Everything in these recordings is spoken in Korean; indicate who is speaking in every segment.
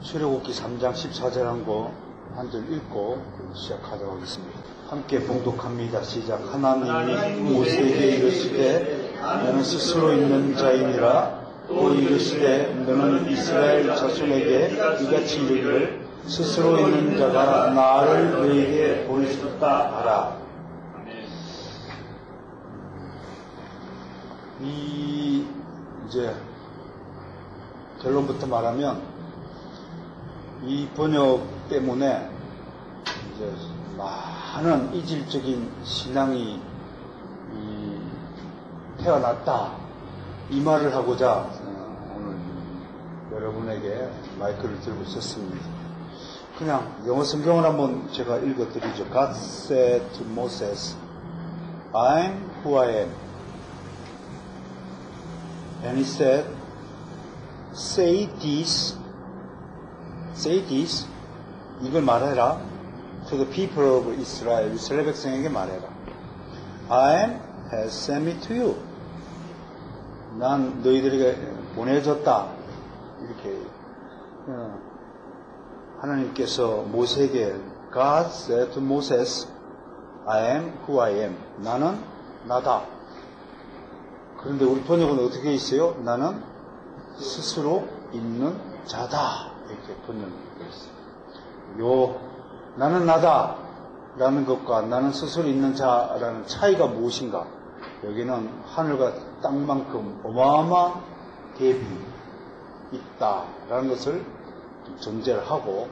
Speaker 1: 출애굽기 3장 14절 한 절 읽고 시작하도록 하겠습니다. 함께 봉독합니다. 시작. 하나님이 모세에게 이르시되 너는 스스로 있는 자이니라. 또 이르시되 너는 이스라엘 자손에게 이같이 이르기를 스스로 있는 자가 나를 너에게 보내셨다 하라. 이제 결론부터 말하면 이 번역 때문에 이제 많은 이질적인 신앙이 태어났다, 이 말을 하고자 오늘 여러분에게 마이크를 들고 있었습니다. 그냥 영어 성경을 한번 제가 읽어드리죠. God said to Moses, I'm who I am. And he said, say this, 이걸 말해라. To the people of Israel, 이스라엘 백성에게 말해라. I has sent me to you. 난 너희들에게 보내줬다. 이렇게 하나님께서 모세에게 God said to Moses, I am who I am. 나는 나다. 그런데 우리 번역은 어떻게 있어요? 나는 스스로 있는 자다. 이렇게 번역되어 있어요. 나는 나다 라는 것과 나는 스스로 있는 자라는 차이가 무엇인가? 여기는 하늘과 땅만큼 어마어마한 갭이 있다라는 것을 전제를 하고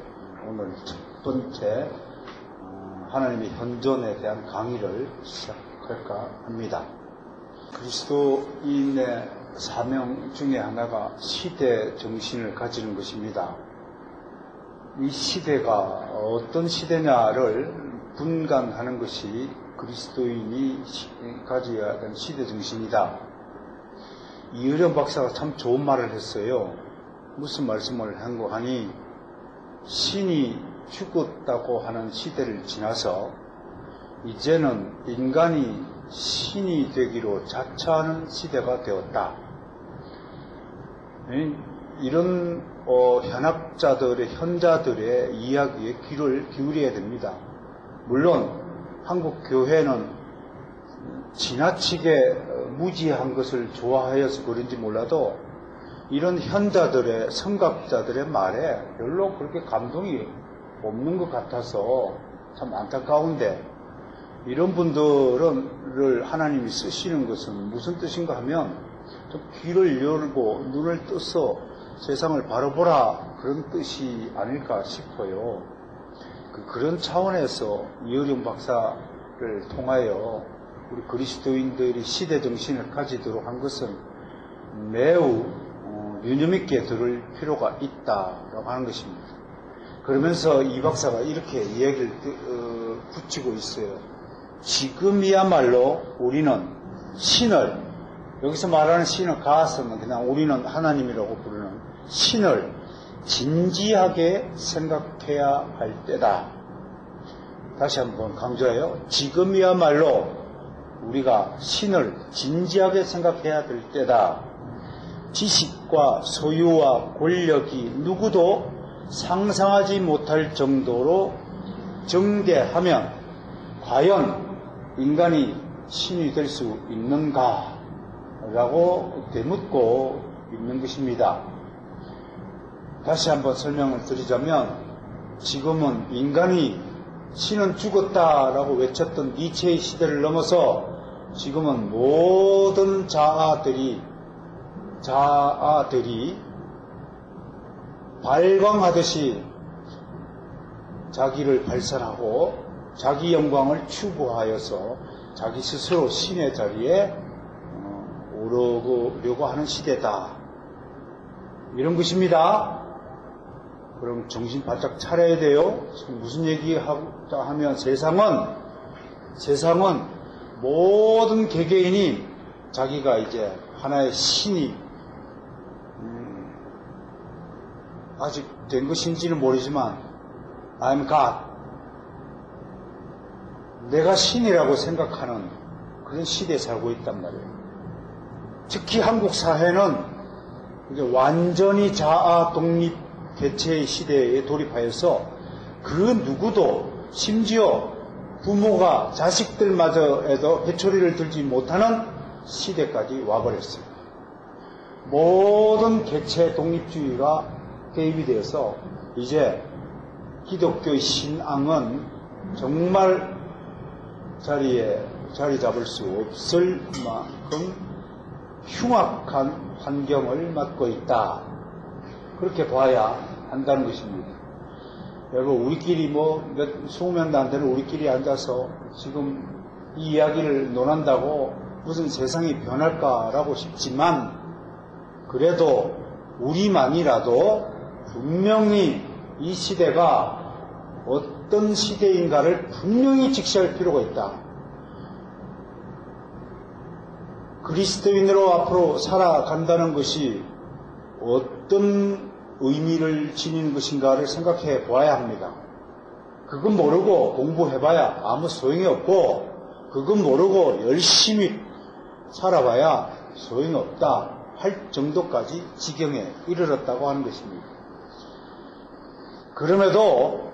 Speaker 1: 오늘 첫 번째 하나님의 현존에 대한 강의를 시작할까 합니다. 그리스도인의 사명 중에 하나가 시대 정신을 가지는 것입니다. 이 시대가 어떤 시대냐를 분간하는 것이 그리스도인이 가져야 하는 시대 정신이다. 이의령 박사가 참 좋은 말을 했어요. 무슨 말씀을 한 거 하니, 신이 죽었다고 하는 시대를 지나서 이제는 인간이 신이 되기로 자처하는 시대가 되었다. 이런 현자들의 이야기에 귀를 기울여야 됩니다. 물론 한국 교회는 지나치게 무지한 것을 좋아하여서 그런지 몰라도 이런 현자들의, 성각자들의 말에 별로 그렇게 감동이 없는 것 같아서 참 안타까운데, 이런 분들을 하나님이 쓰시는 것은 무슨 뜻인가 하면 좀 귀를 열고 눈을 떠서 세상을 바라보라, 그런 뜻이 아닐까 싶어요. 그런 차원에서 이의령 박사를 통하여 우리 그리스도인들이 시대 정신을 가지도록 한 것은 매우 유념있게 들을 필요가 있다라고 하는 것입니다. 그러면서 이 박사가 이렇게 이야기를 붙이고 있어요. 지금이야말로 우리는 신을, 여기서 말하는 신을 가서는 그냥 우리는 하나님이라고 부르는 신을 진지하게 생각해야 할 때다. 다시 한번 강조해요. 지금이야말로 우리가 신을 진지하게 생각해야 될 때다. 지식과 소유와 권력이 누구도 상상하지 못할 정도로 정대하면 과연 인간이 신이 될 수 있는가? 라고 되묻고 있는 것입니다. 다시 한번 설명을 드리자면, 지금은 인간이 신은 죽었다라고 외쳤던 니체의 시대를 넘어서 지금은 모든 자아들이 발광하듯이 자기를 발산하고 자기 영광을 추구하여서 자기 스스로 신의 자리에 오르려고 하는 시대다. 이런 것입니다. 그럼 정신 바짝 차려야 돼요. 지금 무슨 얘기하자 하면 세상은 모든 개개인이 자기가 이제 하나의 신이 아직 된 것인지는 모르지만 I'm God, 내가 신이라고 생각하는 그런 시대에 살고 있단 말이에요. 특히 한국 사회는 이제 완전히 자아 독립 개체의 시대에 돌입하여서 그 누구도 심지어 부모가 자식들마저에도 회초리를 들지 못하는 시대까지 와버렸어요. 모든 개체 독립주의가 개입이 되어서 이제 기독교의 신앙은 정말 자리 잡을 수 없을 만큼 흉악한 환경을 맞고 있다. 그렇게 봐야 한다는 것입니다. 여러분, 우리끼리 20명도 안 되는 우리끼리 앉아서 지금 이 이야기를 논한다고 무슨 세상이 변할까라고 싶지만, 그래도 우리만이라도 분명히 이 시대가 어떤 시대인가를 분명히 직시할 필요가 있다. 그리스도인으로 앞으로 살아간다는 것이 어떤 의미를 지니는 것인가를 생각해 보아야 합니다. 그건 모르고 공부해봐야 아무 소용이 없고, 그건 모르고 열심히 살아봐야 소용이 없다 할 정도까지 지경에 이르렀다고 하는 것입니다. 그럼에도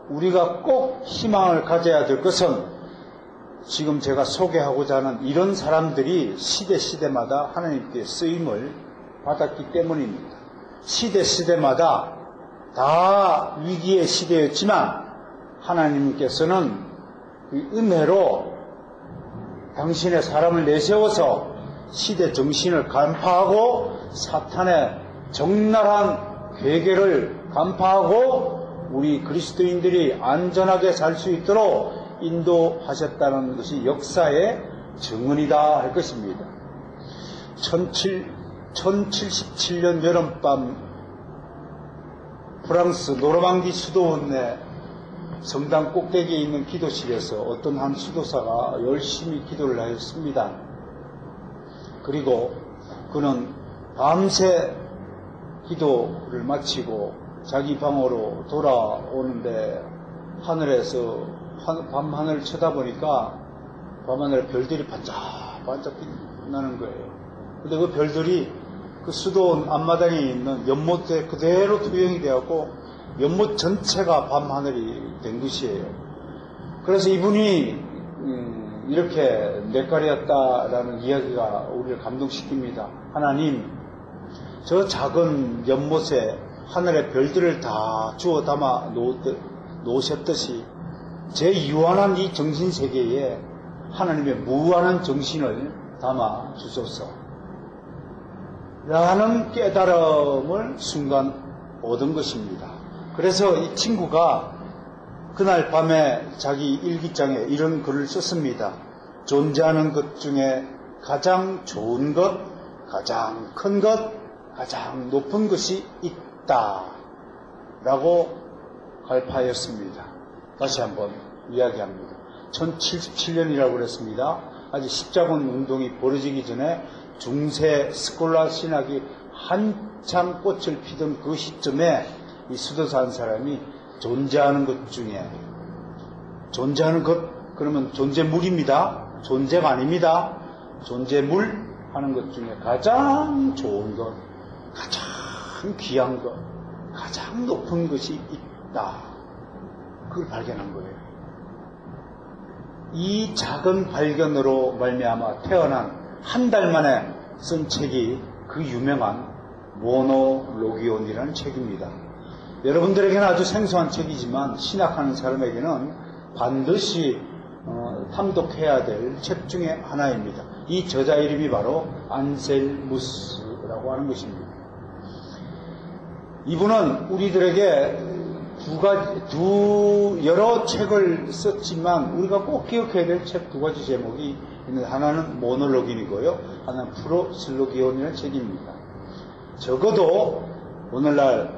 Speaker 1: 우리가 꼭 희망을 가져야 될 것은 지금 제가 소개하고자 하는 이런 사람들이 시대마다 하나님께 쓰임을 받았기 때문입니다. 시대마다 다 위기의 시대였지만 하나님께서는 은혜로 당신의 사람을 내세워서 시대 정신을 간파하고 사탄의 적나라한 괴계를 간파하고 우리 그리스도인들이 안전하게 살 수 있도록 인도하셨다는 것이 역사의 증언이다 할 것입니다. 1077년 여름밤 프랑스 노르망디 수도원의 성당 꼭대기에 있는 기도실에서 어떤 한 수도사가 열심히 기도를 하였습니다. 그리고 그는 밤새 기도를 마치고 자기 방으로 돌아오는데 하늘에서 밤하늘을 쳐다보니까 밤하늘에 별들이 반짝반짝 빛나는 거예요. 근데 그 별들이 그 수도원 앞마당에 있는 연못에 그대로 투영이 되었고 연못 전체가 밤하늘이 된 것이에요. 그래서 이분이 이렇게 냇가리였다라는 이야기가 우리를 감동시킵니다. 하나님, 저 작은 연못에 하늘의 별들을 다 주워 담아 놓으셨듯이 제 유한한 이 정신세계에 하나님의 무한한 정신을 담아 주소서 라는 깨달음을 순간 얻은 것입니다. 그래서 이 친구가 그날 밤에 자기 일기장에 이런 글을 썼습니다. 존재하는 것 중에 가장 좋은 것, 가장 큰 것, 가장 높은 것이 있다 라고 갈파하였습니다. 다시 한번 이야기합니다. 1077년이라고 그랬습니다. 아직 십자군 운동이 벌어지기 전에 중세 스콜라 신학이 한참 꽃을 피던 그 시점에 이 수도사 한 사람이 존재하는 것 중에, 존재하는 것 그러면 존재물입니다. 존재가 아닙니다. 존재물 하는 것 중에 가장 좋은 것, 가장 귀한 것, 가장 높은 것이 있다. 그걸 발견한 거예요. 이 작은 발견으로 말미암아 태어난 한 달 만에 쓴 책이 그 유명한 모노로기온이라는 책입니다. 여러분들에게는 아주 생소한 책이지만 신학하는 사람에게는 반드시 탐독해야 될 책 중에 하나입니다. 이 저자 이름이 바로 안셀무스라고 하는 것입니다. 이분은 우리들에게 여러 책을 썼지만 우리가 꼭 기억해야 될 책 두 가지 제목이 있는데, 하나는 모노로기이고요, 하나는 프로슬로기온이라는 책입니다. 적어도 오늘날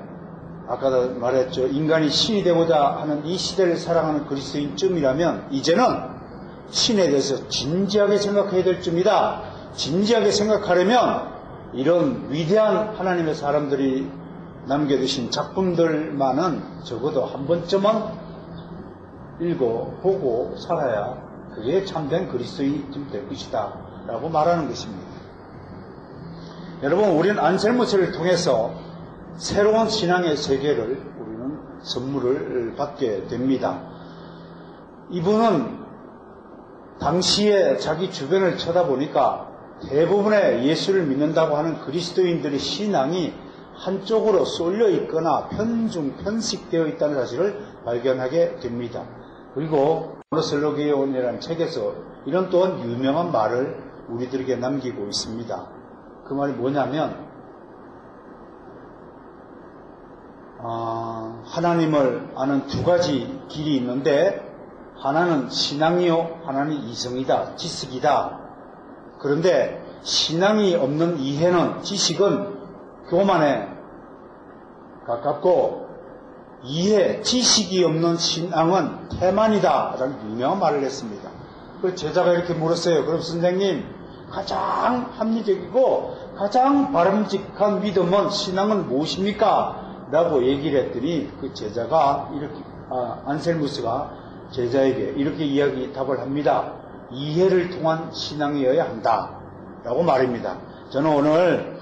Speaker 1: 아까도 말했죠, 인간이 신이 되고자 하는 이 시대를 살아가는 그리스도인쯤이라면 이제는 신에 대해서 진지하게 생각해야 될 쯤이다. 진지하게 생각하려면 이런 위대한 하나님의 사람들이 남겨두신 작품들만은 적어도 한 번쯤은 읽어보고 살아야 그게 참된 그리스도인이 될 것이다 라고 말하는 것입니다. 여러분, 우리는 안셀무스를 통해서 새로운 신앙의 세계를 우리는 선물을 받게 됩니다. 이분은 당시에 자기 주변을 쳐다보니까 대부분의 예수를 믿는다고 하는 그리스도인들의 신앙이 한쪽으로 쏠려 있거나 편식되어 있다는 사실을 발견하게 됩니다. 그리고 슬로게온이라는 책에서 이런 또한 유명한 말을 우리들에게 남기고 있습니다. 그 말이 뭐냐면 하나님을 아는 두 가지 길이 있는데 하나는 신앙이요, 하나는 이성이다, 지식이다. 그런데 신앙이 없는 이해는, 지식은 교만에 가깝고 지식이 없는 신앙은 태만이다 라는 유명한 말을 했습니다. 그 제자가 이렇게 물었어요. 그럼 선생님, 가장 합리적이고 가장 바람직한 믿음은, 신앙은 무엇입니까? 라고 얘기를 했더니 그 제자가 이렇게, 안셀무스가 제자에게 이렇게 답을 합니다. 이해를 통한 신앙이어야 한다 라고 말입니다. 저는 오늘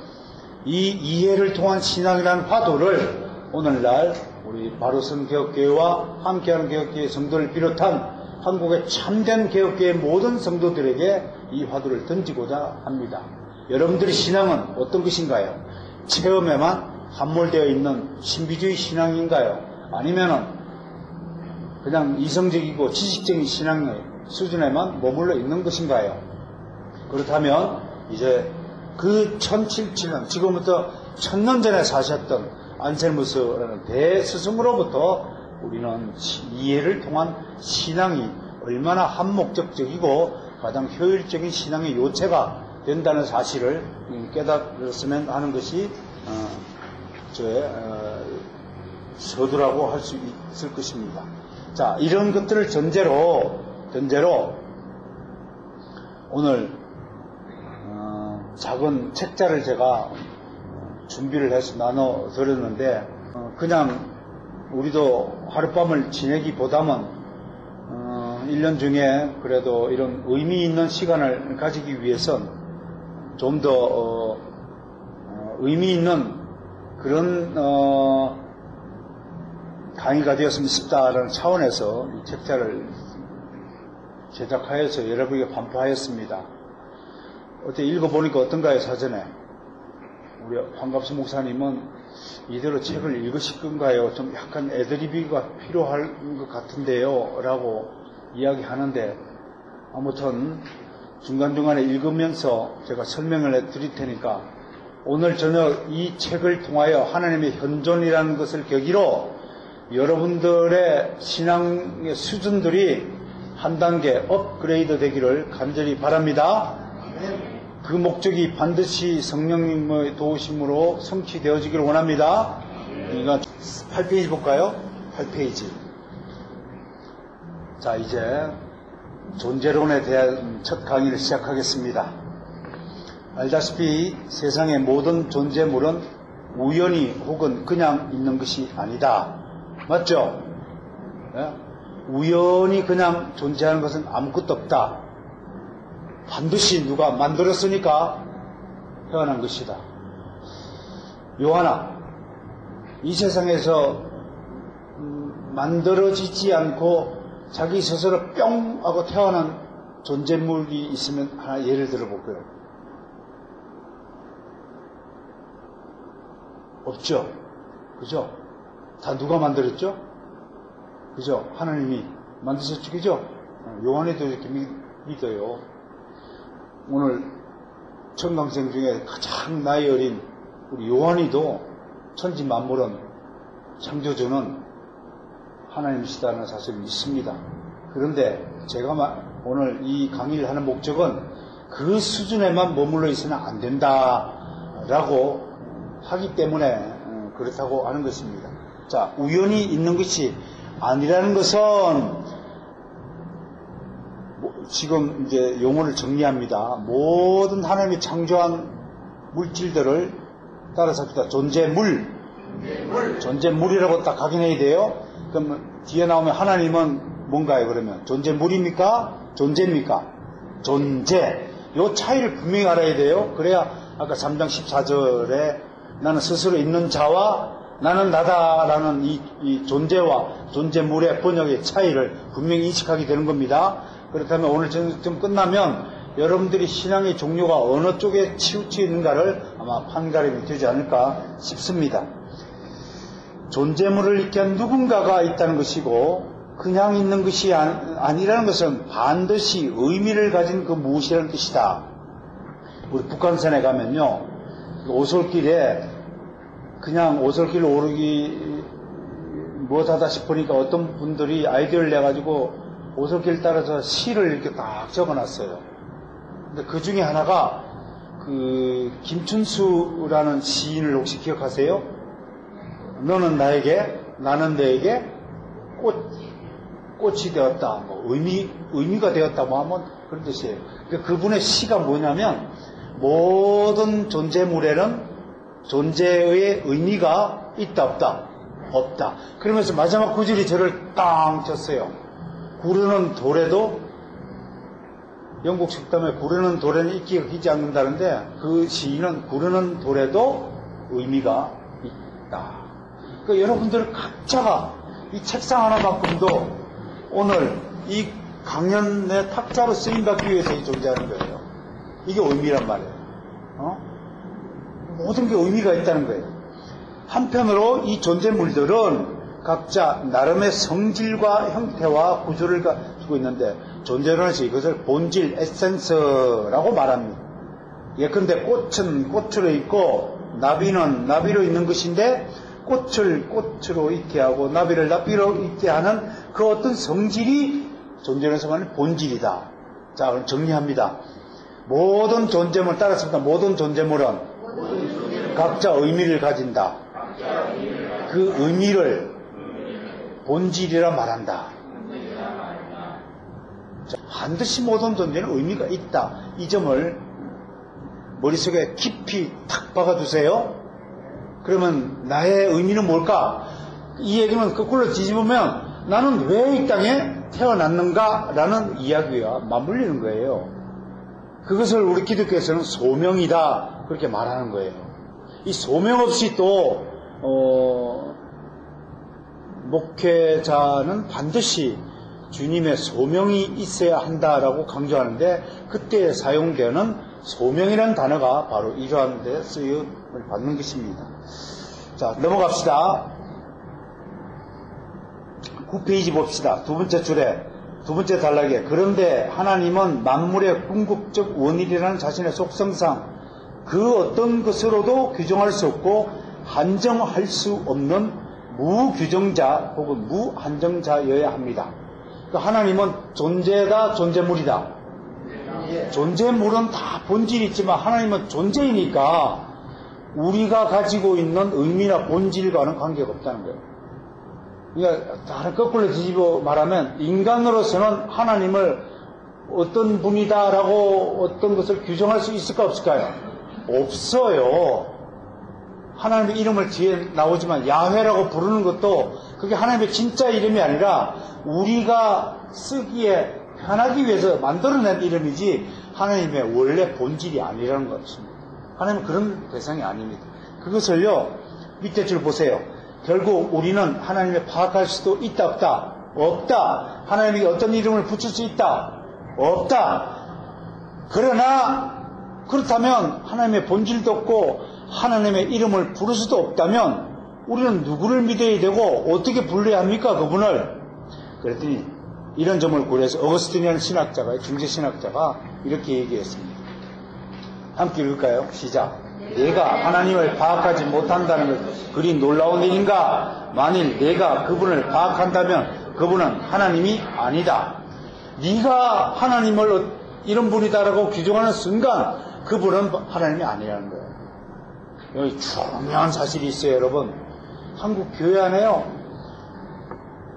Speaker 1: 이 이해를 통한 신앙이라는 화두를 오늘날 우리 바로선 개혁교회와 함께하는 개혁교회 성도를 비롯한 한국의 참된 개혁교회 모든 성도들에게 이 화두를 던지고자 합니다. 여러분들의 신앙은 어떤 것인가요? 체험에만 함몰되어 있는 신비주의 신앙인가요? 아니면은 그냥 이성적이고 지식적인 신앙의 수준에만 머물러 있는 것인가요? 그렇다면 이제 그 1077년, 지금부터 1000년 전에 사셨던 안셀무스라는 대스승으로부터 우리는 이해를 통한 신앙이 얼마나 한목적적이고 가장 효율적인 신앙의 요체가 된다는 사실을 깨달았으면 하는 것이 저의 서두라고 할 수 있을 것입니다. 자, 이런 것들을 전제로 오늘 작은 책자를 제가 준비를 해서 나눠 드렸는데, 그냥 우리도 하룻밤을 지내기보다는 1년 중에 그래도 이런 의미 있는 시간을 가지기 위해선 좀 더 의미 있는 그런 강의가 되었으면 싶다라는 차원에서 이 책자를 제작하여서 여러분에게 반포하였습니다. 어때 읽어보니까 어떤가요? 사전에 우리 황갑수 목사님은 이대로 책을 읽으실 건가요? 좀 약간 애드리브가 필요할 것 같은데요 라고 이야기하는데, 아무튼 중간중간에 읽으면서 제가 설명을 해드릴 테니까 오늘 저녁 이 책을 통하여 하나님의 현존이라는 것을 계기로 여러분들의 신앙의 수준들이 한 단계 업그레이드 되기를 간절히 바랍니다. 그 목적이 반드시 성령님의 도우심으로 성취되어지기를 원합니다. 그러니까 8페이지 볼까요? 8페이지. 자, 이제 존재론에 대한 첫 강의를 시작하겠습니다. 알다시피 세상의 모든 존재물은 우연히 혹은 그냥 있는 것이 아니다. 맞죠? 네? 우연히 그냥 존재하는 것은 아무것도 없다. 반드시 누가 만들었으니까 태어난 것이다. 요하나, 이 세상에서 만들어지지 않고 자기 스스로 뿅 하고 태어난 존재물이 있으면 하나 예를 들어볼까요? 없죠? 그죠? 다 누가 만들었죠? 그죠? 하나님이 만드셨죠? 그죠? 요한에도 이렇게 믿어요. 오늘 청강생 중에 가장 나이 어린 우리 요한이도 천지 만물은 창조주는 하나님이시다는 사실을 믿습니다. 그런데 제가 오늘 이 강의를 하는 목적은 그 수준에만 머물러 있어는 안 된다라고 하기 때문에 그렇다고 하는 것입니다. 자, 우연히 있는 것이 아니라는 것은 지금 이제 용어를 정리합니다. 모든 하나님이 창조한 물질들을 따라서 합시다. 존재물이라고 딱 각인해야 돼요. 그럼 뒤에 나오면 하나님은 뭔가요? 그러면 존재물입니까? 존재입니까? 존재. 요 차이를 분명히 알아야 돼요. 그래야 아까 3장 14절에 나는 스스로 있는 자와 나는 나다라는 이 존재와 존재물의 번역의 차이를 분명히 인식하게 되는 겁니다. 그렇다면 오늘 좀 끝나면 여러분들이 신앙의 종류가 어느 쪽에 치우쳐 있는가를 아마 판가름이 되지 않을까 싶습니다. 존재물을 익힌 누군가가 있다는 것이고 그냥 있는 것이 아니라는 것은 반드시 의미를 가진 그 무엇이라는 뜻이다. 우리 북한산에 가면요, 오솔길에 그냥 오솔길 오르기 못하다 싶으니까 어떤 분들이 아이디어를 내가지고 오솔길 따라서 시를 이렇게 딱 적어놨어요. 근데 그 중에 하나가 그 김춘수라는 시인을 혹시 기억하세요? 너는 나에게, 나는 너에게 꽃이 되었다. 뭐 의미가 되었다. 뭐 하면 그런 뜻이에요. 그러니까 그분의 시가 뭐냐면 모든 존재물에는 존재의 의미가 있다 없다? 없다. 그러면서 마지막 구절이 저를 땅 쳤어요. 구르는 돌에도 영국 식담에 구르는 돌에는 이끼가 끼지 않는다는데 그 시인은 구르는 돌에도 의미가 있다. 그러니까 여러분들 각자가 이 책상 하나만큼도 오늘 이 강연의 탁자로 쓰임받기 위해서 존재하는 거예요. 이게 의미란 말이에요. 모든 게 의미가 있다는 거예요. 한편으로 이 존재물들은 각자 나름의 성질과 형태와 구조를 가지고 있는데 존재론에서 이것을 본질, 에센스라고 말합니다. 예컨대 꽃은 꽃으로 있고 나비는 나비로 있는 것인데 꽃을 꽃으로 있게 하고 나비를 나비로 있게 하는 그 어떤 성질이 존재론에서 말하는 본질이다. 자, 그럼 정리합니다. 모든 존재물 따랐습니다. 모든 존재물은 각자 의미를 가진다. 그 의미를 본질이라 말한다. 자, 반드시 모든 존재는 의미가 있다. 이 점을 머릿속에 깊이 탁 박아두세요. 그러면 나의 의미는 뭘까? 이 얘기는 거꾸로 뒤집으면 나는 왜 이 땅에 태어났는가? 라는 이야기와 맞물리는 거예요. 그것을 우리 기독교에서는 소명이다. 그렇게 말하는 거예요. 이 소명 없이 또 목회자는 반드시 주님의 소명이 있어야 한다라고 강조하는데 그때 사용되는 소명이라는 단어가 바로 이러한 데 쓰임을 받는 것입니다. 자, 넘어갑시다. 9페이지 봅시다. 두 번째 줄에 두 번째 단락에 그런데 하나님은 만물의 궁극적 원인이라는 자신의 속성상 그 어떤 것으로도 규정할 수 없고 한정할 수 없는 무규정자 혹은 무한정자여야 합니다. 그러니까 하나님은 존재다, 존재물이다. 존재물은 다 본질이 있지만 하나님은 존재이니까 우리가 가지고 있는 의미나 본질과는 관계가 없다는 거예요. 그러니까 다른 거꾸로 뒤집어 말하면 인간으로서는 하나님을 어떤 분이다라고 어떤 것을 규정할 수 있을까 없을까요? 없어요. 하나님의 이름을 뒤에 나오지만 야훼라고 부르는 것도 그게 하나님의 진짜 이름이 아니라 우리가 쓰기에 편하기 위해서 만들어낸 이름이지 하나님의 원래 본질이 아니라는 것입니다. 하나님은 그런 대상이 아닙니다. 그것을요 밑에 줄 보세요. 결국 우리는 하나님을 파악할 수도 있다 없다? 없다. 하나님에게 어떤 이름을 붙일 수 있다? 없다. 그러나 그렇다면 하나님의 본질도 없고 하나님의 이름을 부를 수도 없다면 우리는 누구를 믿어야 되고 어떻게 불러야 합니까? 그분을. 그랬더니 이런 점을 고려해서 어거스틴이라는 신학자가 중세신학자가 이렇게 얘기했습니다. 함께 읽을까요? 시작. 내가 하나님을 파악하지 못한다는 것 그리 놀라운 일인가? 만일 내가 그분을 파악한다면 그분은 하나님이 아니다. 네가 하나님을 이런 분이다라고 규정하는 순간 그분은 하나님이 아니라는 거예요. 여기 중요한 사실이 있어요, 여러분. 한국 교회 안에요.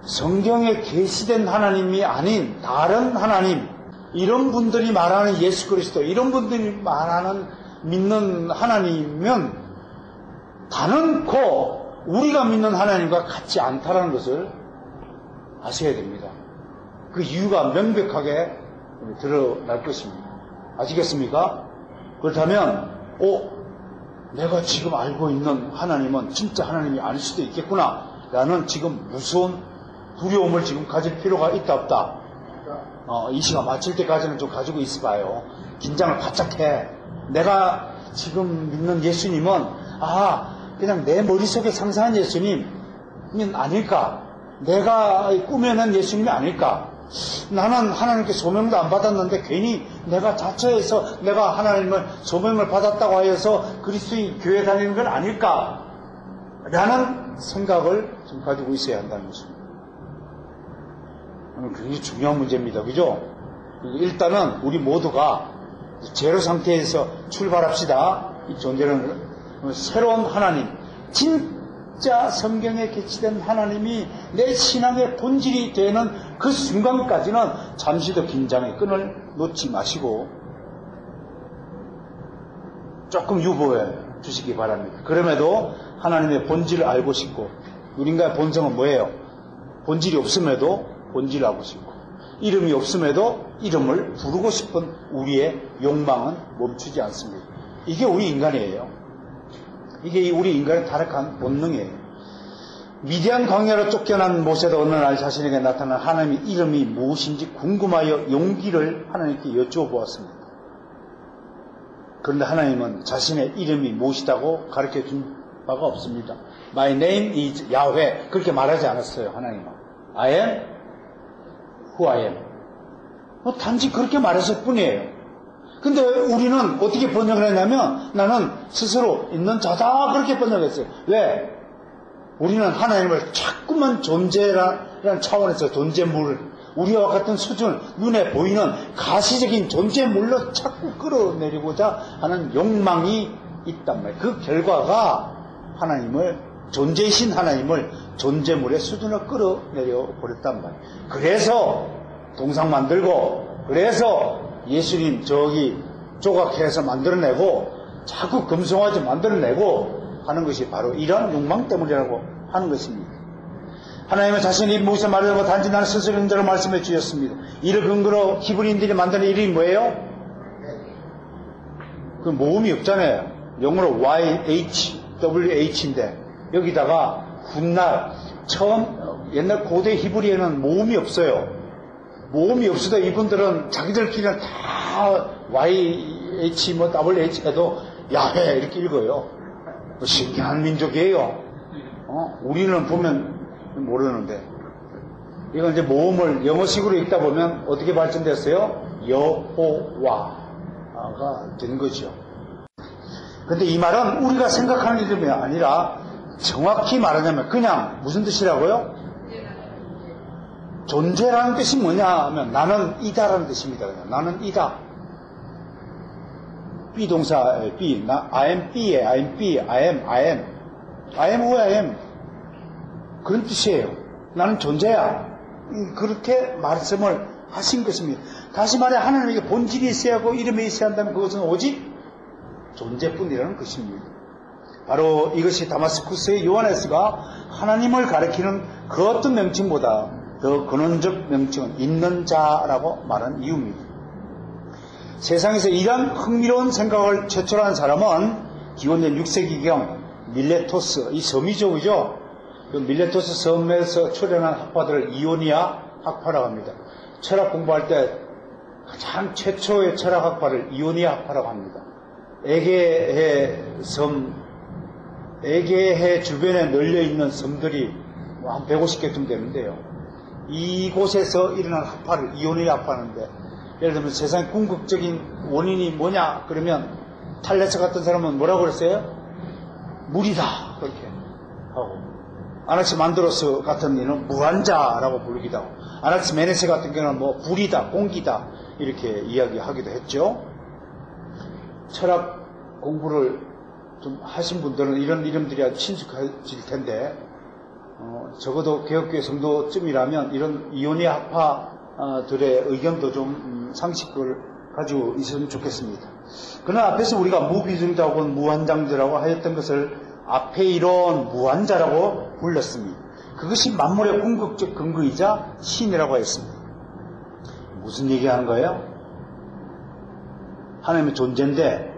Speaker 1: 성경에 계시된 하나님이 아닌 다른 하나님, 이런 분들이 말하는 예수 그리스도, 이런 분들이 말하는 믿는 하나님이면 단언코 우리가 믿는 하나님과 같지 않다는 것을 아셔야 됩니다. 그 이유가 명백하게 드러날 것입니다. 아시겠습니까? 그렇다면 내가 지금 알고 있는 하나님은 진짜 하나님이 아닐 수도 있겠구나 라는 지금 무서운 두려움을 지금 가질 필요가 있다 없다. 이 시간 마칠 때까지는 좀 가지고 있어봐요. 긴장을 바짝 해. 내가 지금 믿는 예수님은 그냥 내 머릿속에 상상한 예수님은 아닐까? 내가 꾸며낸 예수님이 아닐까? 나는 하나님께 소명도 안 받았는데 괜히 내가 자처해서 내가 하나님을 소명을 받았다고 하여서 그리스도인 교회 다니는 건 아닐까? 라는 생각을 좀 가지고 있어야 한다는 것입니다. 굉장히 중요한 문제입니다. 그죠? 일단은 우리 모두가 제로 상태에서 출발합시다. 이 존재는 새로운 하나님, 진짜 성경에 게시된 하나님이 내 신앙의 본질이 되는 그 순간까지는 잠시도 긴장의 끈을 놓지 마시고 조금 유보해 주시기 바랍니다. 그럼에도 하나님의 본질을 알고 싶고, 우리인가의 본성은 뭐예요? 본질이 없음에도 본질을 알고 싶고, 이름이 없음에도 이름을 부르고 싶은 우리의 욕망은 멈추지 않습니다. 이게 우리 인간이에요. 이게 우리 인간의 타락한 본능이에요. 미디안 광야로 쫓겨난 모세도 어느 날 자신에게 나타난 하나님의 이름이 무엇인지 궁금하여 용기를 하나님께 여쭈어보았습니다. 그런데 하나님은 자신의 이름이 무엇이라고 가르쳐준 바가 없습니다. My name is Yahweh 그렇게 말하지 않았어요. 하나님은 I am who I am. 단지 그렇게 말했을 뿐이에요. 근데 우리는 어떻게 번역을 했냐면 나는 스스로 있는 자다 그렇게 번역했어요. 왜? 우리는 하나님을 자꾸만 존재라는 차원에서 존재물, 우리와 같은 수준, 눈에 보이는 가시적인 존재물로 자꾸 끌어내리고자 하는 욕망이 있단 말이에요. 그 결과가 하나님을, 존재이신 하나님을 존재물의 수준으로 끌어내려 버렸단 말이에요. 그래서 동상 만들고, 그래서 예수님 저기 조각해서 만들어내고, 자꾸 금송아지 만들어내고 하는 것이 바로 이러한 욕망 때문이라고 하는 것입니다. 하나님은 자신이 무엇에 말하고 단지 나는 스스로 있는 대로 말씀해 주셨습니다. 이를 근거로 히브리인들이 만드는 이름이 뭐예요? 그 모음이 없잖아요. 영어로 YHWH인데 여기다가 훗날 처음 옛날 고대 히브리에는 모음이 없어요. 모음이 없어도 이분들은 자기들끼리는 다 YH 뭐 WH 해도 야훼 이렇게 읽어요. 신기한 민족이에요. 우리는 보면 모르는데 이건 이제 모음을 영어식으로 읽다 보면 어떻게 발전됐어요? 여호와가 된 거죠. 근데 이 말은 우리가 생각하는 이름이 아니라 정확히 말하자면 그냥 무슨 뜻이라고요? 존재라는 뜻이 뭐냐 하면 나는 이다라는 뜻입니다. 그냥. 나는 이다. 비동사 B, I am B에 I am B, I am who I am. 그런 뜻이에요. 나는 존재야. 그렇게 말씀을 하신 것입니다. 다시 말해 하나님에게 본질이 있어야 하고 이름이 있어야 한다면 그것은 오직 존재뿐이라는 것입니다. 바로 이것이 다마스쿠스의 요하네스가 하나님을 가리키는 그 어떤 명칭보다 더 근원적 명칭은 있는 자라고 말한 이유입니다. 세상에서 이런 흥미로운 생각을 최초로 한 사람은 기원전 6세기경 밀레토스, 이 섬이죠, 그죠? 그 밀레토스 섬에서 출현한 학파들을 이오니아 학파라고 합니다. 철학 공부할 때 가장 최초의 철학 학파를 이오니아 학파라고 합니다. 에게해 섬, 에게해 주변에 널려있는 섬들이 한 150개쯤 되는데요. 이곳에서 일어난 학파를 이오니아 학파하는데, 예를 들면 세상 궁극적인 원인이 뭐냐 그러면 탈레스 같은 사람은 뭐라고 그랬어요? 물이다 그렇게 하고, 아나치만드로스 같은 이는 무한자라고 부르기도 하고, 아나치메네세 같은 경우는 뭐 불이다, 공기다 이렇게 이야기하기도 했죠. 철학 공부를 좀 하신 분들은 이런 이름들이 아주 친숙해질 텐데, 적어도 개혁교회 성도쯤이라면 이런 이오니아 학파들의 의견도 좀 상식을 가지고 있으면 좋겠습니다. 그러나 앞에서 우리가 무비중자하고 무한장자라고 하였던 것을 아페이론 무한자라고 불렀습니다. 그것이 만물의 궁극적 근거이자 신이라고 했습니다. 무슨 얘기하는 거예요? 하나님의 존재인데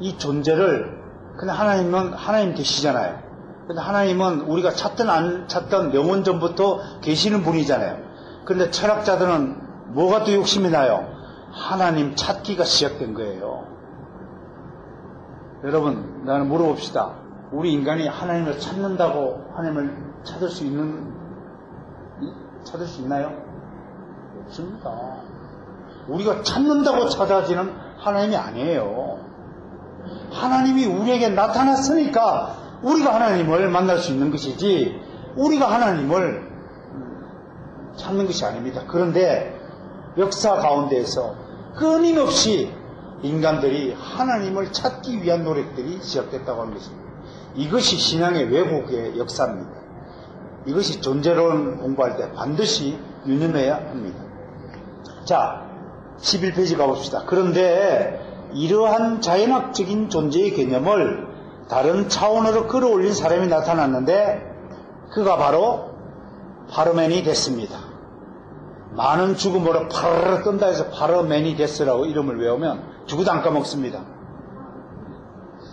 Speaker 1: 이 존재를, 근데 하나님은 하나님 계시잖아요. 근데 하나님은 우리가 찾든 안 찾든 영원 전부터 계시는 분이잖아요. 근데 철학자들은 뭐가 또 욕심이 나요? 하나님 찾기가 시작된 거예요. 여러분, 나는 물어봅시다. 우리 인간이 하나님을 찾는다고 하나님을 찾을 수 있나요? 없습니다. 우리가 찾는다고 찾아지는 하나님이 아니에요. 하나님이 우리에게 나타났으니까 우리가 하나님을 만날 수 있는 것이지 우리가 하나님을 찾는 것이 아닙니다. 그런데 역사 가운데에서 끊임없이 인간들이 하나님을 찾기 위한 노력들이 시작됐다고 하는 것입니다. 이것이 신앙의 왜곡의 역사입니다. 이것이 존재론 공부할 때 반드시 유념해야 합니다. 자, 11페이지 가봅시다. 그런데 이러한 자연학적인 존재의 개념을 다른 차원으로 끌어올린 사람이 나타났는데 그가 바로 파르메니데스입니다. 많은 죽음으로 파르르 뜬다 해서 파르메니데스라고 이름을 외우면 죽어도 안 까먹습니다.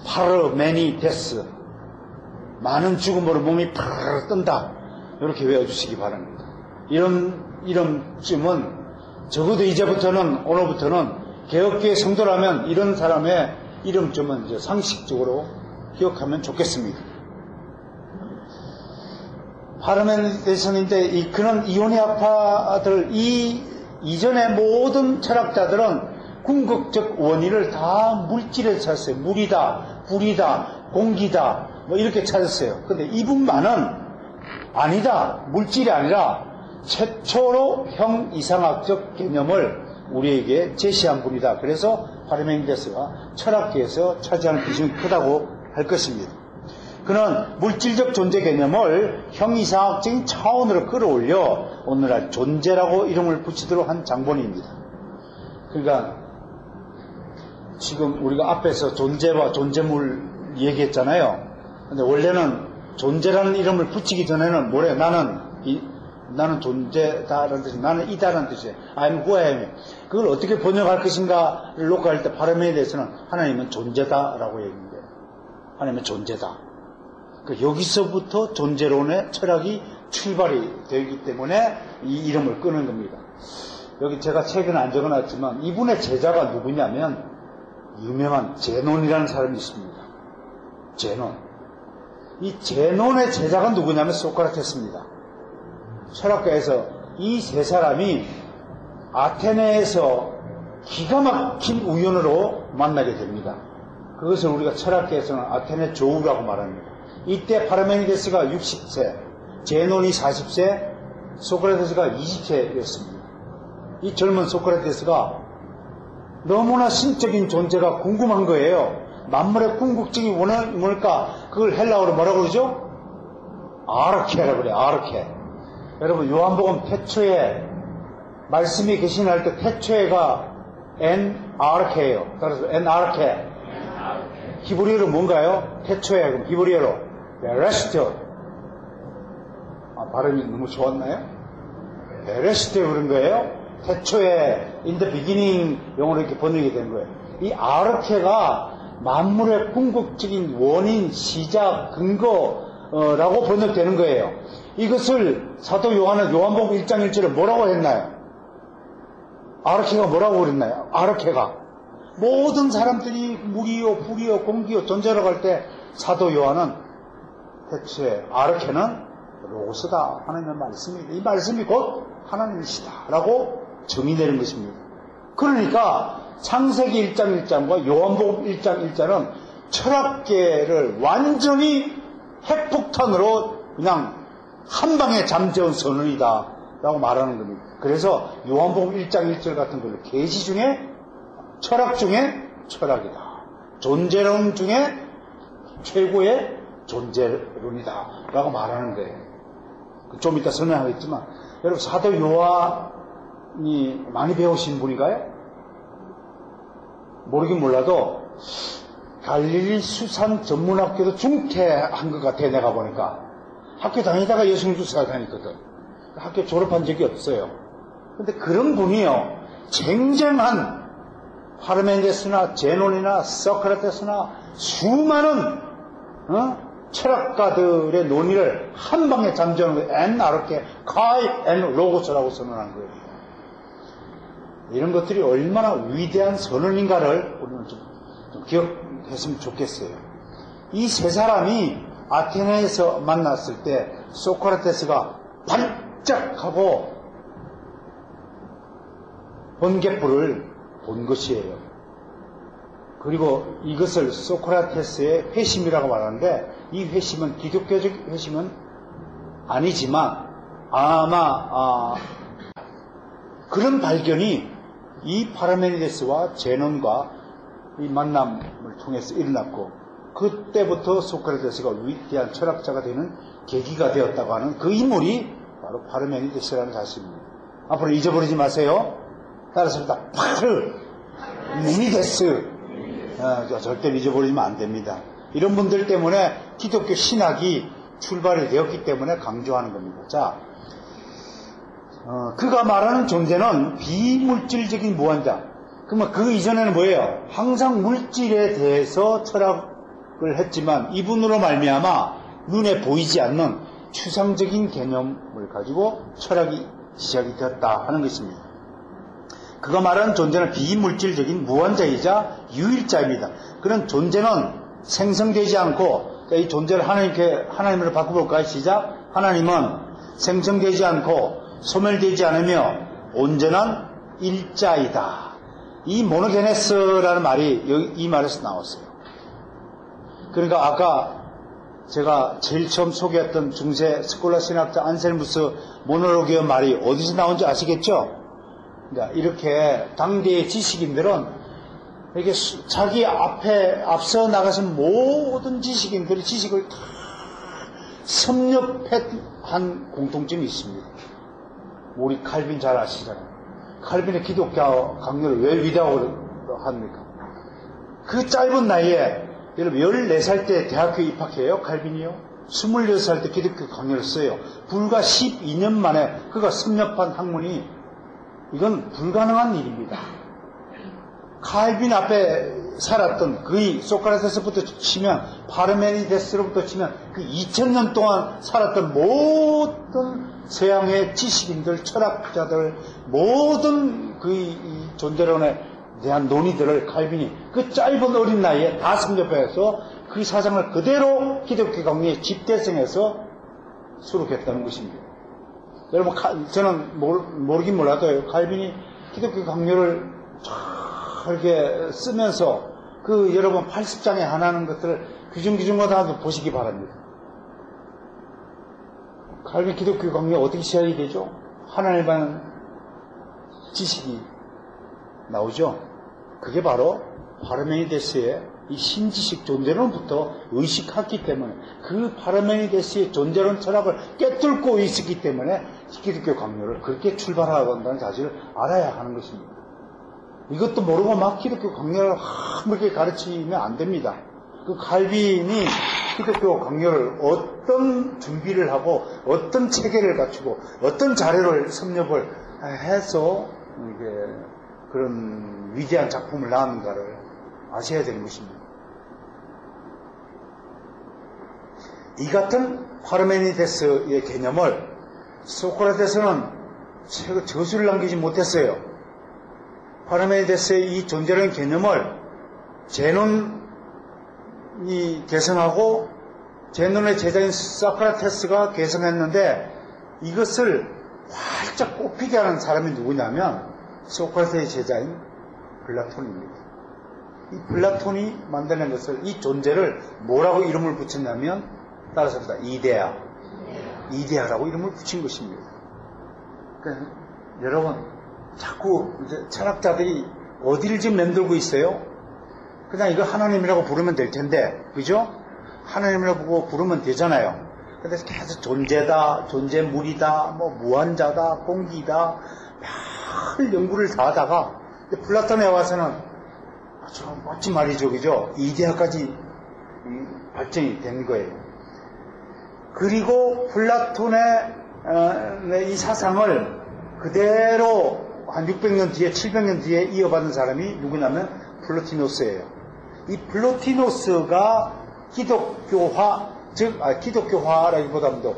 Speaker 1: 파르메니데스, 많은 죽음으로 몸이 파르르 뜬다, 이렇게 외워주시기 바랍니다. 이런 이름쯤은 적어도 이제부터는, 오늘부터는 개혁교회 성도라면 이런 사람의 이름쯤은 이제 상식적으로 기억하면 좋겠습니다. 파르메니데스인데 그는 이오니아파들, 이전의 모든 철학자들은 궁극적 원인을 다 물질에 찾았어요. 물이다, 불이다, 공기다, 뭐 이렇게 찾았어요. 근데 이분만은 아니다, 물질이 아니라 최초로 형이상학적 개념을 우리에게 제시한 분이다. 그래서 파르메니데스가 철학계에서 차지하는 비중이 크다고 할 것입니다. 그는 물질적 존재 개념을 형이상학적인 차원으로 끌어올려 오늘날 존재라고 이름을 붙이도록 한 장본입니다. 그러니까 지금 우리가 앞에서 존재와 존재물 얘기했잖아요. 근데 원래는 존재라는 이름을 붙이기 전에는 뭐래? 나는 존재다라는 뜻이, 나는 이다라는 뜻이에요. I'm who I am. 그걸 어떻게 번역할 것인가를 놓고 할 때 파르메니데스는 하나님은 존재다라고 얘기합니다. 하나님은 존재다. 여기서부터 존재론의 철학이 출발이 되기 때문에 이 이름을 끄는 겁니다. 여기 제가 최근에 안 적어놨지만 이분의 제자가 누구냐면 유명한 제논이라는 사람이 있습니다. 제논. 이 제논의 제자가 누구냐면 소크라테스입니다. 철학가에서 이 세 사람이 아테네에서 기가 막힌 우연으로 만나게 됩니다. 그것을 우리가 철학계에서는 아테네 조우라고 말합니다. 이때 파르메니데스가 60세, 제논이 40세, 소크라테스가 20세였습니다. 이 젊은 소크라테스가 너무나 신적인 존재가 궁금한 거예요. 만물의 궁극적인 원인이 뭘까? 그걸 헬라어로 뭐라고 그러죠? 아르케라고 그래요. 아르케. 여러분, 요한복음 태초에 말씀이 계시할 때 태초에가 엔아르케예요. 따라서 엔아르케. 히브리어로 뭔가요? 태초에, 그럼 히브리어로 베레시트. 발음이 너무 좋았나요? 베레시트 그런 거예요. 태초에 in the beginning 영어로 이렇게 번역이 된 거예요. 이 아르케가 만물의 궁극적인 원인, 시작, 근거라고 번역되는 거예요. 이것을 사도 요한은 요한복음 1장 1절에 뭐라고 했나요? 아르케가 뭐라고 그랬나요? 아르케가 모든 사람들이 물이요, 불이요, 공기요, 존재라고 할 때 사도 요한은 태초에 아르케는 로고스다. 하나님의 말씀이다. 이 말씀이 곧 하나님이시다. 라고 정의되는 것입니다. 그러니까 창세기 1장 1장과 요한복음 1장 1장은 철학계를 완전히 핵폭탄으로 그냥 한 방에 잠재운 선언이다 라고 말하는 겁니다. 그래서 요한복음 1장 1절 같은 걸로 계시 중에 철학 중에 철학이다. 존재론 중에 최고의 존재론이다 라고 말하는 거예요. 좀 이따 설명하겠지만 여러분, 사도 요한이 많이 배우신 분인가요? 모르긴 몰라도 갈릴리 수산 전문학교도 중퇴한 것 같아. 내가 보니까 학교 다니다가 여성주사 다녔거든. 학교 졸업한 적이 없어요. 근데 그런 분이요, 쟁쟁한 파르메니데스나 제논이나 소크라테스나 수많은 철학가들의 논의를 한 방에 잠재우는 거예요. 엔 아르케 카이 엔 로고스라고 선언한 거예요. 이런 것들이 얼마나 위대한 선언인가를 우리는 좀 기억했으면 좋겠어요. 이 세 사람이 아테네에서 만났을 때 소크라테스가 반짝하고 번갯불을 본 것이에요. 그리고 이것을 소크라테스의 회심이라고 말하는데, 이 회심은 기독교적 회심은 아니지만 아마 그런 발견이 이 파르메니데스와 제논과 이 만남을 통해서 일어났고, 그때부터 소크라테스가 위대한 철학자가 되는 계기가 되었다고 하는 그 인물이 바로 파르메니데스라는 사실입니다. 앞으로 잊어버리지 마세요. 따라서 파르메니데스 절대 잊어버리면 안 됩니다. 이런 분들 때문에 기독교 신학이 출발이 되었기 때문에 강조하는 겁니다. 자, 그가 말하는 존재는 비물질적인 무한자. 그러면 그 이전에는 뭐예요? 항상 물질에 대해서 철학을 했지만 이분으로 말미암아 눈에 보이지 않는 추상적인 개념을 가지고 철학이 시작이 되었다 하는 것입니다. 그가 말하는 존재는 비물질적인 무한자이자 유일자입니다. 그런 존재는 생성되지 않고, 이 존재를 하나님으로 바꿔볼까요? 시작. 하나님은 생성되지 않고 소멸되지 않으며 온전한 일자이다. 이 모노게네스라는 말이 이 말에서 나왔어요. 그러니까 아까 제가 제일 처음 소개했던 중세 스콜라 신학자 안셀무스 모노로기의 말이 어디서 나온지 아시겠죠? 그러니까 이렇게 당대의 지식인들은 이렇게 자기 앞서 나가신 모든 지식인들이 지식을 다 섭렵한 공통점이 있습니다. 우리 칼빈 잘 아시잖아요. 칼빈의 기독교 강요를 왜 위대하고 합니까? 그 짧은 나이에, 여러분 14살 때 대학교에 입학해요, 칼빈이요. 26살 때 기독교 강요를 써요. 불과 12년 만에 그가 섭렵한 학문이, 이건 불가능한 일입니다. 칼빈 앞에 살았던 그의 소크라테스부터 치면, 파르메니데스로부터 치면 그 2000년 동안 살았던 모든 서양의 지식인들, 철학자들, 모든 그의 존재론에 대한 논의들을 칼빈이 그 짧은 어린 나이에 다 섭렵해서 그 사상을 그대로 기독교 강요에 집대성해서 수록했다는 것입니다. 여러분, 저는 모르긴 몰라도 칼빈이 기독교 강요를 이렇게 쓰면서 그 여러분 80장에 하나하는 것들을 규중마다 한번 보시기 바랍니다. 칼빈 기독교 강요 어떻게 시작이 되죠? 하나님에 관한 지식이 나오죠. 그게 바로 파르메니데스의 이 신지식 존재론부터 의식했기 때문에, 그 파르메니데스의 존재론 철학을 꿰뚫고 있었기 때문에 기독교 강요를 그렇게 출발하고 한다는 사실을 알아야 하는 것입니다. 이것도 모르고 막 기독교 강요를 그렇게 가르치면 안 됩니다. 그 칼빈이 기독교 강요를 어떤 준비를 하고 어떤 체계를 갖추고 어떤 자료를 섭렵을 해서 이게 그런 위대한 작품을 낳았는가를 아셔야 되는 것입니다. 이 같은 파르메니데스의 개념을 소크라테스는 저수를 남기지 못했어요. 파르메니데스의 이 존재라는 개념을 제논이 개성하고 제논의 제자인 소크라테스가 개성했는데, 이것을 활짝 꽃피게 하는 사람이 누구냐면 소크라테스의 제자인 플라톤입니다. 이 플라톤이 만드는 것을, 이 존재를 뭐라고 이름을 붙였냐면, 따라서 이데아라고 이름을 붙인 것입니다. 그러니까 여러분, 자꾸 이제 철학자들이 어디를 지금 맴돌고 있어요? 그냥 이거 하나님이라고 부르면 될 텐데, 그죠? 하나님이라고 부르면 되잖아요. 근데 계속 존재다, 존재물이다, 뭐 무한자다, 공기다, 별 연구를 다 하다가 플라톤에 와서는 아주 멋진 말이죠, 그죠? 이데아까지 발전이 된 거예요. 그리고 플라톤의 이 사상을 그대로 한 600년 뒤에 700년 뒤에 이어받은 사람이 누구냐면 플로티노스예요. 이 플로티노스가 기독교화, 즉 기독교화라기보다도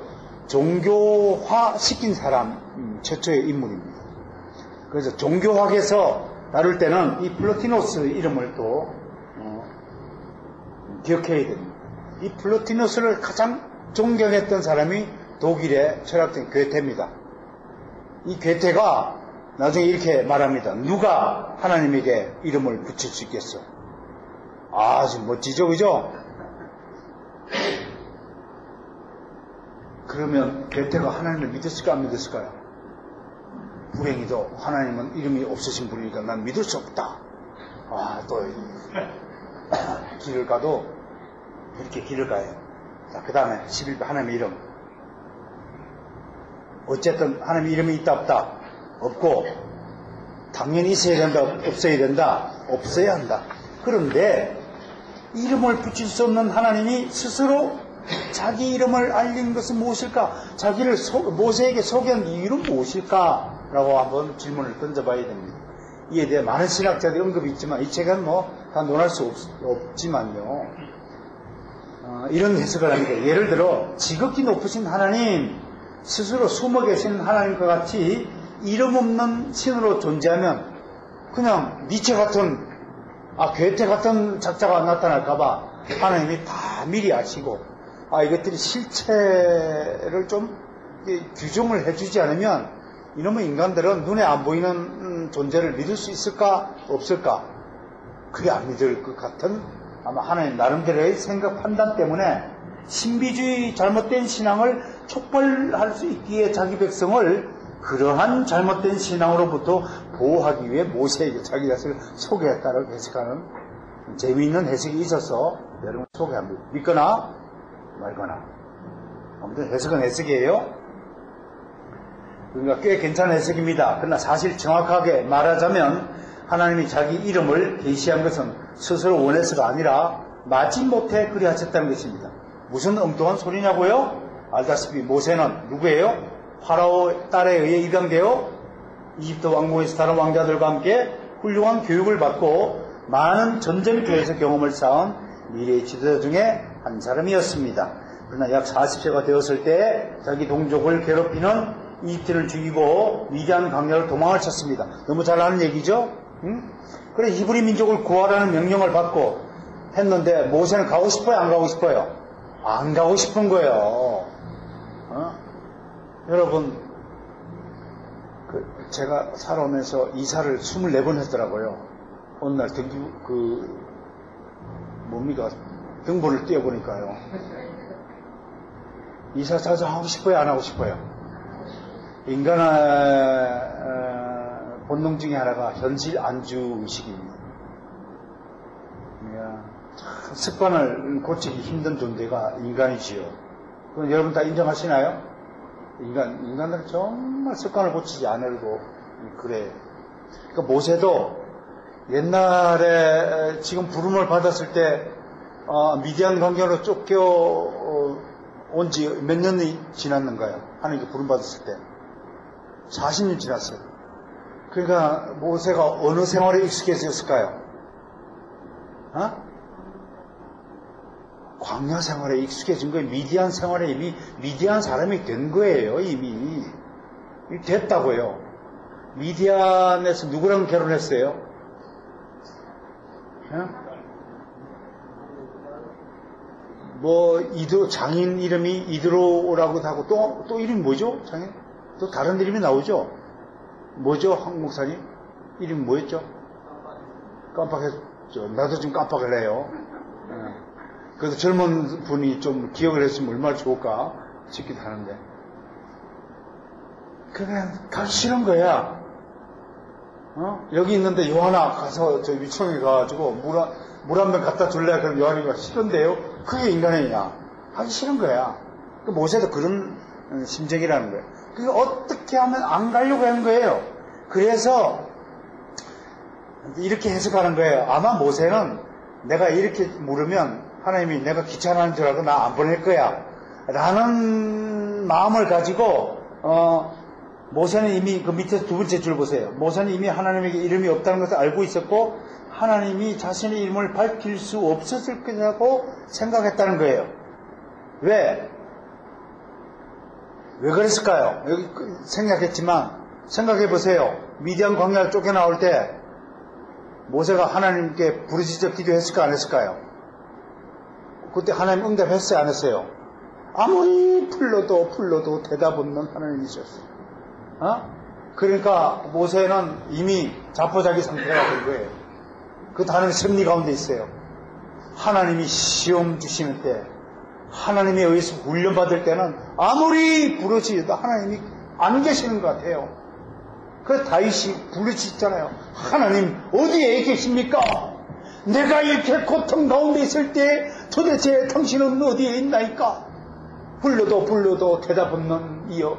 Speaker 1: 종교화 시킨 사람 최초의 인물입니다. 그래서 종교학에서 다룰 때는 이 플로티노스 이름을 또 기억해야 됩니다. 이 플로티노스를 가장 존경했던 사람이 독일의 철학자인 괴테입니다. 이 괴테가 나중에 이렇게 말합니다. 누가 하나님에게 이름을 붙일 수 있겠어? 아주 멋지죠, 그죠? 그러면 괴테가 하나님을 믿었을까 안 믿었을까요? 불행히도 하나님은 이름이 없으신 분이니까 난 믿을 수 없다. 또 길을 가도 이렇게 길을 가요. 자, 그 다음에 11번 하나님의 이름. 어쨌든 하나님의 이름이 있다 없다? 없고 당연히 있어야 된다 없어야 된다? 없어야 한다. 그런데 이름을 붙일 수 없는 하나님이 스스로 자기 이름을 알린 것은 무엇일까? 자기를 모세에게 소개한 이유는 무엇일까? 라고 한번 질문을 던져봐야 됩니다. 이에 대해 많은 신학자들이 언급이 있지만 이 책은 다 논할 수 없지만요. 이런 해석을 합니다. 예를 들어 지극히 높으신 하나님, 스스로 숨어 계시는 하나님과 같이 이름 없는 신으로 존재하면 그냥 니체 같은 괴테 같은 작자가 나타날까봐 하나님이 다 미리 아시고 이것들이 실체를 좀 규정을 해주지 않으면 이놈의 인간들은 눈에 안 보이는 존재를 믿을 수 있을까 없을까? 그게 안 믿을 것 같은 아마 하나님 나름대로의 생각 판단 때문에 신비주의 잘못된 신앙을 촉발할 수 있기에 자기 백성을 그러한 잘못된 신앙으로부터 보호하기 위해 모세에게 자기 자신을 소개했다고 해석하는 재미있는 해석이 있어서 여러분 소개합니다. 믿거나 말거나. 아무튼 해석은 해석이에요. 그러니까 꽤 괜찮은 해석입니다. 그러나 사실 정확하게 말하자면 하나님이 자기 이름을 계시한 것은 스스로 원해서가 아니라 마지못해 그리하셨다는 것입니다. 무슨 엉뚱한 소리냐고요? 알다시피 모세는 누구예요? 파라오 딸에 의해 입양되어 이집트 왕궁에서 다른 왕자들과 함께 훌륭한 교육을 받고 많은 전쟁터에서 경험을 쌓은 미래의 지도자 중에 한 사람이었습니다. 그러나 약 40세가 되었을 때 자기 동족을 괴롭히는 이집트를 죽이고 미디안 강렬로 도망을 쳤습니다. 너무 잘 아는 얘기죠? 응? 그래 히브리 민족을 구하라는 명령을 받고 했는데 모세는 가고 싶어요? 안 가고 싶어요? 안 가고 싶은 거예요. 여러분 제가 살아오면서 이사를 24번 했더라고요. 어느 날 등본을 띄워보니까요. 이사 자주 하고 싶어요? 안 하고 싶어요? 인간의 본능 중에 하나가 현실 안주 의식입니다. 습관을 고치기 힘든 존재가 인간이지요. 그럼 여러분 다 인정하시나요? 인간들은 정말 습관을 고치지 않으려고 그래요. 그러니까 모세도 옛날에 지금 부름을 받았을 때 미디안 광경으로 쫓겨온 지 몇 년이 지났는가요? 하나님께 부름 받았을 때 40년 지났어요. 그러니까 모세가 어느 생활에 익숙해졌을까요? 광야 생활에 익숙해진 거예요. 미디안 생활에 이미 미디안 사람이 된 거예요. 이미 됐다고요. 미디안에서 누구랑 결혼했어요? 장인 이름이 이드로라고 하고 또 이름이 뭐죠? 장인? 또 다른 이름이 나오죠? 뭐죠? 황 목사님? 이름이 뭐였죠? 깜빡했죠. 나도 지금 깜빡을 해요. 그래서 젊은 분이 좀 기억을 했으면 얼마나 좋을까 싶기도 하는데. 그냥 가기 싫은 거야. 여기 있는데 요한아 가서 저 위청에 가가지고 물 한 병 갖다 줄래? 그럼 요한이가 싫은데요? 그게 인간이냐? 하기 싫은 거야. 모세도 그런 심정이라는 거예요. 그러니까 어떻게 하면 안 가려고 하는 거예요. 그래서 이렇게 해석하는 거예요. 아마 모세는 내가 이렇게 물으면 하나님이 내가 귀찮아하는 줄 알고 나 안 보낼 거야 라는 마음을 가지고 모세는 이미 그 밑에 두 번째 줄 보세요. 모세는 이미 하나님에게 이름이 없다는 것을 알고 있었고 하나님이 자신의 이름을 밝힐 수 없었을 거라고 생각했다는 거예요. 왜? 왜 그랬을까요? 여기 생각했지만 생각해 보세요. 미디안 광야를 쫓겨나올 때 모세가 하나님께 부르짖어 기도했을까 안 했을까요? 그때 하나님 응답했어요 안 했어요? 아무리 불러도 대답 없는 하나님이셨어요. 그러니까 모세는 이미 자포자기 상태가 된 거예요. 그 다른 심리 가운데 있어요. 하나님이 시험 주시는 때, 하나님에 의해서 훈련받을 때는 아무리 부르짖어도 하나님이 안 계시는 것 같아요. 그래서 다윗이 부르짖잖아요. 하나님 어디에 계십니까? 내가 이렇게 고통 가운데 있을 때 도대체 당신은 어디에 있나이까? 불러도 대답 없는 이여.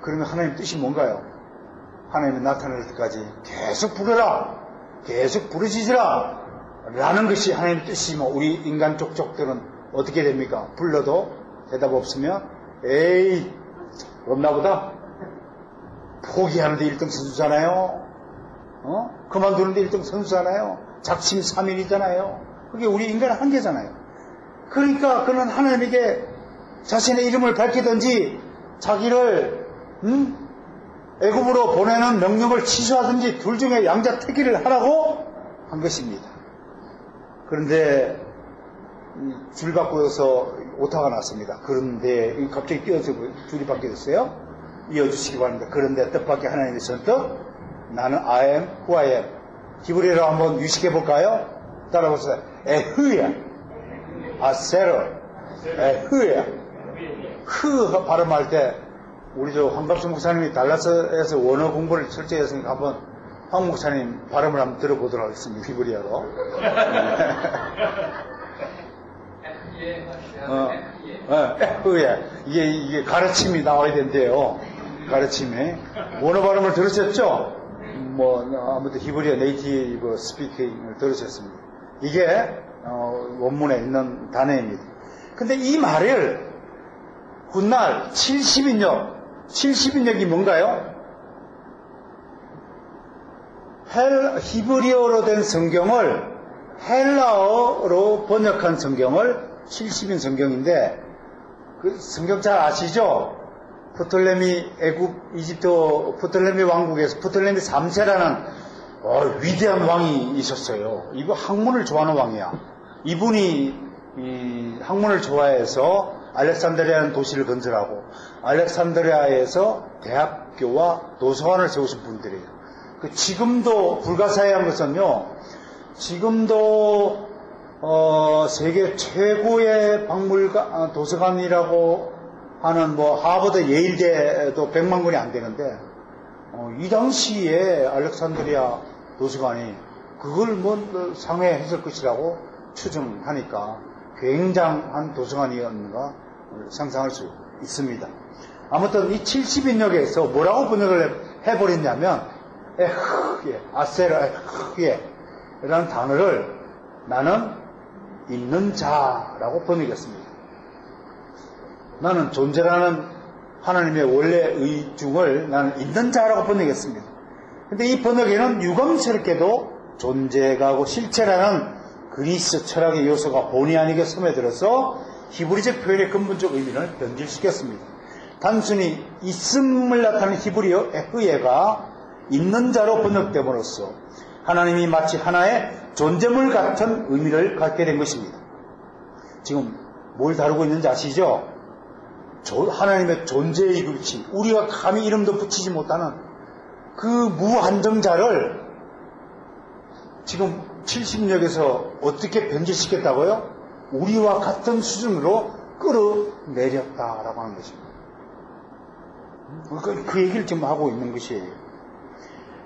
Speaker 1: 그러면 하나님 뜻이 뭔가요? 하나님이 나타날 때까지 계속 부르라, 계속 부르짖으라 라는 것이 하나님의 뜻이면 우리 인간 족족들은 어떻게 됩니까? 불러도 대답 없으면 에이 없나보다 포기하는데 1등 선수잖아요. 그만두는데 1등 선수잖아요. 작심삼일이잖아요. 그게 우리 인간의 한계잖아요. 그러니까 그는 하나님에게 자신의 이름을 밝히든지 자기를 애굽으로 보내는 명령을 취소하든지 둘 중에 양자택일을 하라고 한 것입니다. 그런데 줄 바꾸어서 오타가 났습니다. 그런데 갑자기 뛰어서 줄이 바뀌었어요. 이어주시기 바랍니다. 그런데 뜻밖의 하나님의 선뜻 나는 I am who I am. 히브리어로 한번 유식해 볼까요? 따라보세요. 에흐야 아세르 에흐야. 흐 발음할 때 우리 저 황갑수 목사님이 달라스에서 원어 공부를 철저히 했으니까 한번 황 목사님 발음을 한번 들어보도록 하겠습니다. 히브리어로. 이게 가르침이 나와야 된대요. 가르침에 원어 발음을 들으셨죠? 아무튼 히브리어 네이티브 스피킹을 들으셨습니다. 이게 원문에 있는 단어입니다. 근데 이 말을 훗날 70인역이 뭔가요? 히브리어로 된 성경을 헬라어로 번역한 성경을 70인 성경인데 그 성경 잘 아시죠? 프톨레미 애굽 이집트 프톨레미 왕국에서 프톨레미 3세라는 위대한 왕이 있었어요. 이거 학문을 좋아하는 왕이야. 이분이 이 학문을 좋아해서 알렉산드리아라는 도시를 건설하고 알렉산드리아에서 대학교와 도서관을 세우신 분들이에요. 지금도 불가사의한 것은요. 지금도 세계 최고의 박물관 도서관이라고 하는 하버드 예일대도 100만 권이 안 되는데 이 당시에 알렉산드리아 도서관이 그걸 상회했을 것이라고 추정하니까 굉장한 도서관이었는가 상상할 수 있습니다. 아무튼 이 70인역에서 뭐라고 번역을 해버렸냐면 아세라 라는 단어를 나는 있는 자라고 번역했습니다. 나는 존재라는 하나님의 원래 의중을 나는 있는 자라고 번역했습니다. 근데 이 번역에는 유감스럽게도 존재가고 실체라는 그리스 철학의 요소가 본의 아니게 스며들어서 히브리적 표현의 근본적 의미를 변질시켰습니다. 단순히 있음을 나타내는 히브리어 에흐예가 있는 자로 번역됨으로써 하나님이 마치 하나의 존재물 같은 의미를 갖게 된 것입니다. 지금 뭘 다루고 있는지 아시죠? 하나님의 존재의 극치, 우리가 감히 이름도 붙이지 못하는 그 무한정자를 지금 70역에서 어떻게 변질시켰다고요? 우리와 같은 수준으로 끌어내렸다라고 하는 것입니다. 그 얘기를 지금 하고 있는 것이에요.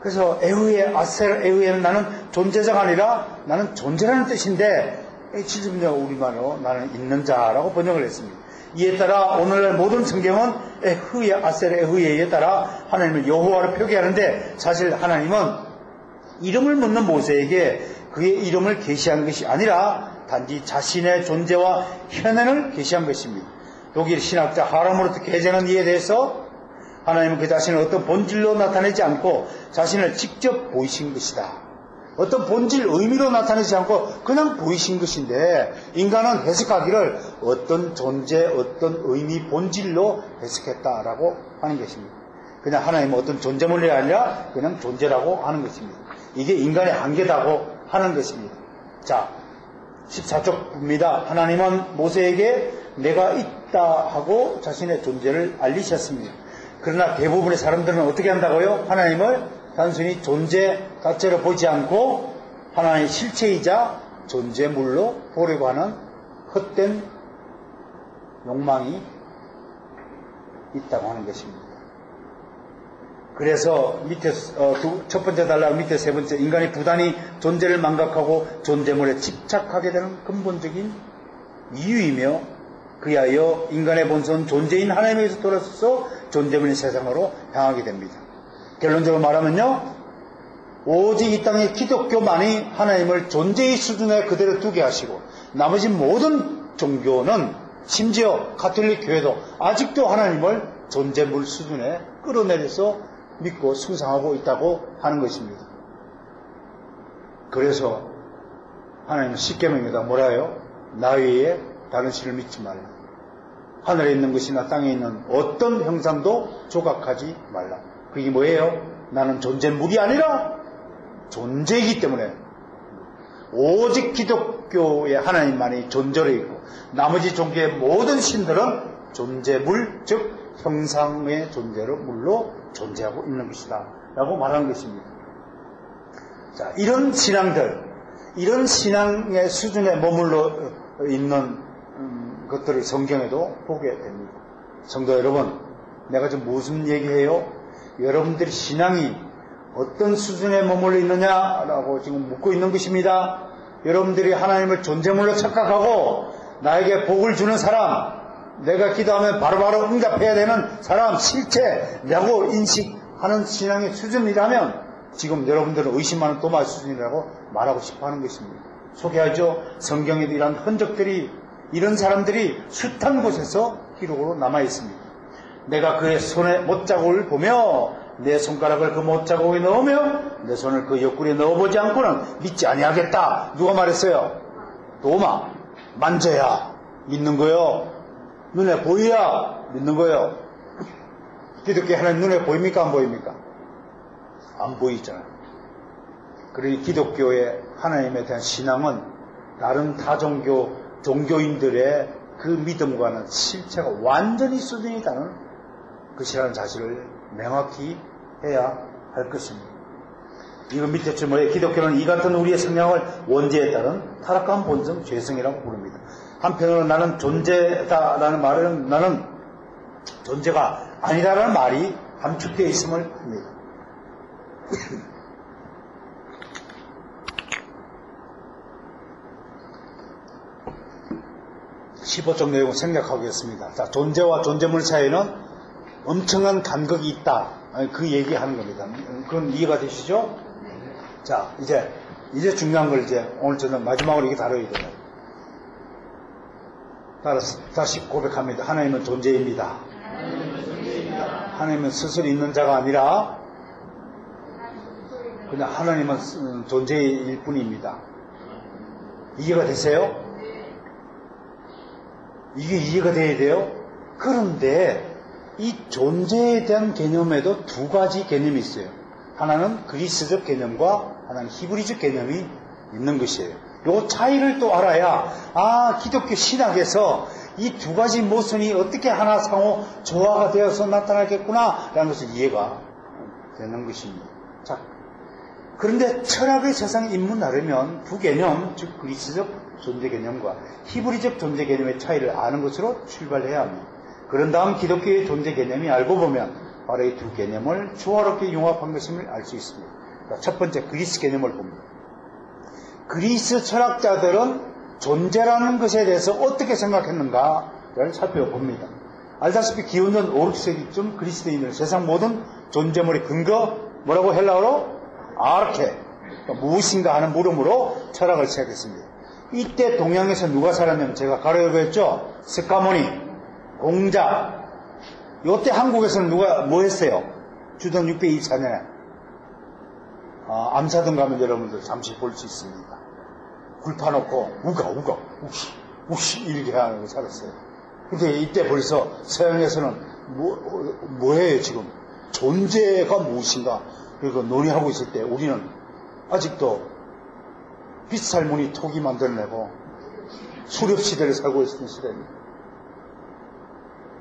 Speaker 1: 그래서 에후에는 나는 존재자가 아니라 나는 존재라는 뜻인데 70역 우리말로 나는 있는 자라고 번역을 했습니다. 이에 따라 오늘날 모든 성경은 에후에 따라 하나님을 여호와로 표기하는데 사실 하나님은 이름을 묻는 모세에게 그의 이름을 계시한 것이 아니라 단지 자신의 존재와 현현을 계시한 것입니다. 독일 신학자 하라무르트 게제는 이에 대해서 하나님은 그 자신을 어떤 본질로 나타내지 않고 자신을 직접 보이신 것이다. 어떤 본질, 의미로 나타내지 않고 그냥 보이신 것인데 인간은 해석하기를 어떤 존재, 어떤 의미, 본질로 해석했다라고 하는 것입니다. 그냥 하나님은 어떤 존재물이 아니라 그냥 존재라고 하는 것입니다. 이게 인간의 한계다고 하는 것입니다. 자, 14쪽입니다. 하나님은 모세에게 내가 있다 하고 자신의 존재를 알리셨습니다. 그러나 대부분의 사람들은 어떻게 한다고요? 하나님을 단순히 존재 자체로 보지 않고 하나님의 실체이자 존재물로 보려고 하는 헛된 욕망이 있다고 하는 것입니다. 그래서 밑에 첫 번째 단락 밑에 세 번째 인간이 부단히 존재를 망각하고 존재물에 집착하게 되는 근본적인 이유이며 그리하여 인간의 본성 존재인 하나님에게서 돌아서서 존재물의 세상으로 향하게 됩니다. 결론적으로 말하면요, 오직 이 땅의 기독교만이 하나님을 존재의 수준에 그대로 두게 하시고 나머지 모든 종교는 심지어 가톨릭 교회도 아직도 하나님을 존재물 수준에 끌어내려서 믿고 숭상하고 있다고 하는 것입니다. 그래서 하나님은 십계명에다 뭐라 해요? 나 외에 다른 신을 믿지 말라. 하늘에 있는 것이나 땅에 있는 어떤 형상도 조각하지 말라. 그게 뭐예요? 나는 존재물이 아니라 존재이기 때문에 오직 기독교의 하나님만이 존재로 있고 나머지 종교의 모든 신들은 존재물, 즉 형상의 존재로 물로 존재하고 있는 것이다 라고 말하는 것입니다. 자, 이런 신앙들, 이런 신앙의 수준에 머물러 있는 것들을 성경에도 보게 됩니다. 성도 여러분, 내가 지금 무슨 얘기해요? 여러분들의 신앙이 어떤 수준에 머물러 있느냐라고 지금 묻고 있는 것입니다. 여러분들이 하나님을 존재물로 착각하고 나에게 복을 주는 사람, 내가 기도하면 바로바로 응답해야 되는 사람, 실체라고 인식하는 신앙의 수준이라면 지금 여러분들은 의심하는 도마 수준이라고 말하고 싶어하는 것입니다. 소개하죠. 성경에도 이런 흔적들이, 이런 사람들이 숱한 곳에서 기록으로 남아있습니다. 내가 그의 손에 못자국을 보며 내 손가락을 그 못자국에 넣으며 내 손을 그 옆구리에 넣어보지 않고는 믿지 아니하겠다. 누가 말했어요? 도마. 만져야 믿는 거요. 눈에 보여야 믿는 거요. 기독교 하나님 눈에 보입니까? 안 보입니까? 안 보이잖아요. 그러니 기독교의 하나님에 대한 신앙은 다른 타종교 종교인들의 그 믿음과는 실체가 완전히 수준이 다른 것이라는 사실을 명확히 해야 할 것입니다. 이거 밑에 뭐예요? 기독교는 이 같은 우리의 성향을 원죄에 따른 타락한 본성 죄성이라고 부릅니다. 한편으로 나는 존재다라는 말은 나는 존재가 아니다라는 말이 함축되어 있음을 합니다. 15쪽 내용을 생략하겠습니다. 자, 존재와 존재물 사이에는 엄청난 간극이 있다. 그 얘기하는 겁니다. 그럼 이해가 되시죠? 자, 이제 중요한 걸 오늘 저는 마지막으로 이게 다뤄야 돼요. 따라서 다시 고백합니다. 하나님은 존재입니다. 하나님은 스스로 있는 자가 아니라 그냥 하나님은 존재일 뿐입니다. 이해가 되세요? 이게 이해가 돼야 돼요? 그런데 이 존재에 대한 개념에도 두 가지 개념이 있어요. 하나는 그리스적 개념과 하나는 히브리적 개념이 있는 것이에요. 요 차이를 또 알아야 기독교 신학에서 이 두 가지 모순이 어떻게 하나 상호 조화가 되어서 나타나겠구나 라는 것을 이해가 되는 것입니다. 자, 그런데 철학의 세상에 입문하려면 두 개념, 즉 그리스적 존재 개념과 히브리적 존재 개념의 차이를 아는 것으로 출발해야 합니다. 그런 다음 기독교의 존재 개념이 알고 보면 바로 이 두 개념을 조화롭게 융합한 것임을 알 수 있습니다. 첫 번째 그리스 개념을 봅니다. 그리스 철학자들은 존재라는 것에 대해서 어떻게 생각했는가를 살펴봅니다. 알다시피 기원전 5, 6세기쯤 그리스도인들은 세상 모든 존재물의 근거, 뭐라고 헬라어로? 아르케, 무엇인가 하는 물음으로 철학을 시작했습니다. 이때 동양에서 누가 살았냐면 제가 가로열고 했죠? 스카모니, 공자. 요때 한국에서는 누가 뭐 했어요? 주전 624년에 암사동 가면 여러분들 잠시 볼 수 있습니다. 굴 파놓고 우가 우시 이렇게 하는 거 살았어요. 근데 이때 벌써 서양에서는 뭐해요 지금? 존재가 무엇인가? 그리고 논의하고 있을 때 우리는 아직도 빗살무늬 토기 만들어내고 수렵시대를 살고 있는 시대입니다.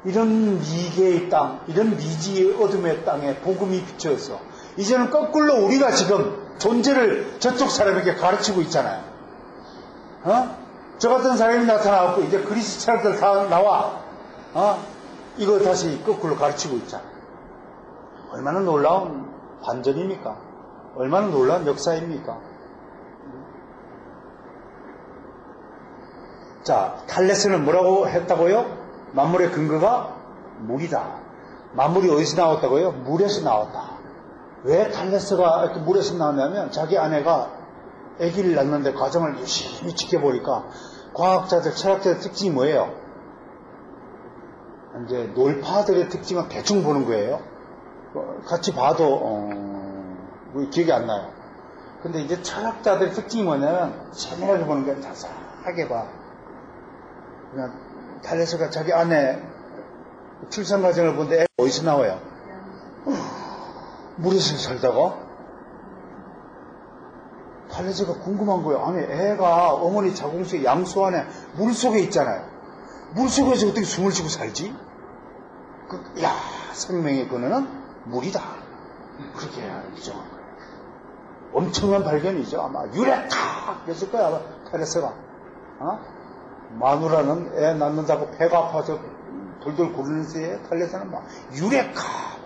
Speaker 1: 이런 미개의 땅, 이런 미지의 어둠의 땅에 복음이 비춰서 이제는 거꾸로 우리가 지금 존재를 저쪽 사람에게 가르치고 있잖아요. 저 같은 사람이 나타나고 이제 그리스 철학들 다 나와. 이거 다시 거꾸로 가르치고 있잖아요. 얼마나 놀라운 반전입니까? 얼마나 놀라운 역사입니까? 자, 탈레스는 뭐라고 했다고요? 만물의 근거가 물이다. 만물이 어디서 나왔다고요? 물에서 나왔다. 왜 탈레스가 이렇게 물에서 나왔냐면 자기 아내가 아기를 낳는데 과정을 열심히 지켜보니까 과학자들, 철학자들 특징이 뭐예요? 이제 놀파들의 특징은 대충 보는 거예요. 같이 봐도 기억이 안 나요. 근데 이제 철학자들의 특징이 뭐냐면 세밀하게 보는 게 자세하게 봐. 그냥 탈레스가 자기 아내 출산 과정을 보는데 애가 어디서 나와요? 물에서 살다가 탈레스가 궁금한 거예요. 아니 애가 어머니 자궁속에 양수 안에 물속에 있잖아요. 물속에서 어떻게 숨을 쉬고 살지? 생명의 근원은 물이다. 그렇게 인정한 거예요. 엄청난 발견이죠. 아마 유레카 그랬을 거야 아마 탈레스가. 마누라는 애 낳는다고 배가 아파서 돌돌 구르는 새에 탈레스는 막 유레카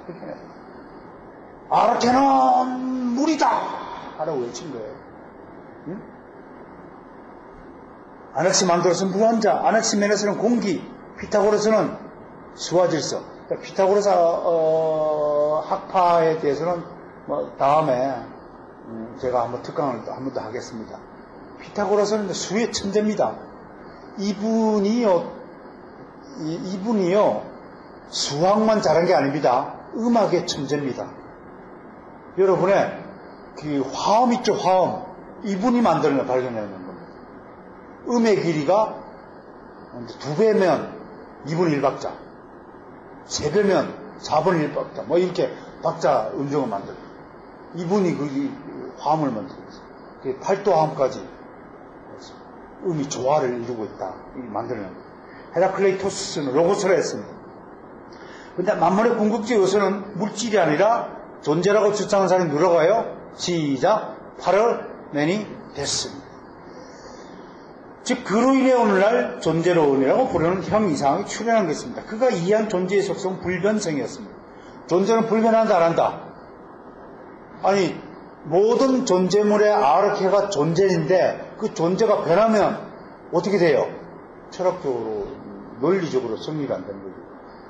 Speaker 1: 그렇게 아르케는 물이다 라고 외친 거예요. 응? 아낙시만드로스는 무한자, 아낙시메네스는 공기, 피타고라스는 수화질서. 그러니까 피타고라스 학파에 대해서는 다음에 제가 한번 특강을 한 번 더 하겠습니다. 피타고라스는 수의 천재입니다. 이분이요 수학만 잘한 게 아닙니다. 음악의 천재입니다. 여러분의 그 화음 있죠, 화음. 이분이 만들어내 발견해낸 겁니다. 음의 길이가 2배면 2분의 1박자, 3배면 4분의 1박자, 뭐 이렇게 박자 음정을 만들어요. 이분이 그 화음을 만들고 있어요. 8도 화음까지 음이 조화를 이루고 있다. 만들어낸 거예요. 헤라클레이토스는 로고스라 했습니다. 근데 만물의 궁극적 요소는 물질이 아니라 존재라고 주장하는 사람이 누구라고요? 시작. 파르메니 데스입니다. 즉 그로 인해 오늘날 존재론이라고 부르는 형 이상이 출현한 것입니다. 그가 이해한 존재의 속성은 불변성이었습니다. 존재는 불변한다 안 한다? 아니 모든 존재물의 아르케가 존재인데 그 존재가 변하면 어떻게 돼요? 철학적으로 논리적으로 성리가 안 되는 거죠.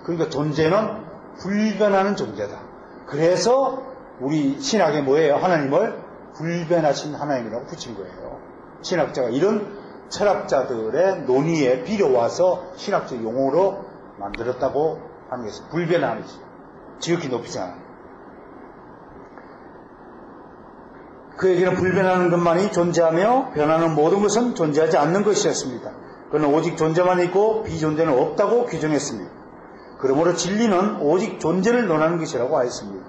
Speaker 1: 그러니까 존재는 불변하는 존재다. 그래서 우리 신학에 뭐예요? 하나님을 불변하신 하나님이라고 붙인 거예요. 신학자가 이런 철학자들의 논의에 빌어와서 신학적 용어로 만들었다고 하는 것이 불변하는 것이죠. 지극히 높이지 않아요. 그 얘기는 불변하는 것만이 존재하며 변하는 모든 것은 존재하지 않는 것이었습니다. 그는 오직 존재만 있고 비존재는 없다고 규정했습니다. 그러므로 진리는 오직 존재를 논하는 것이라고 하였습니다.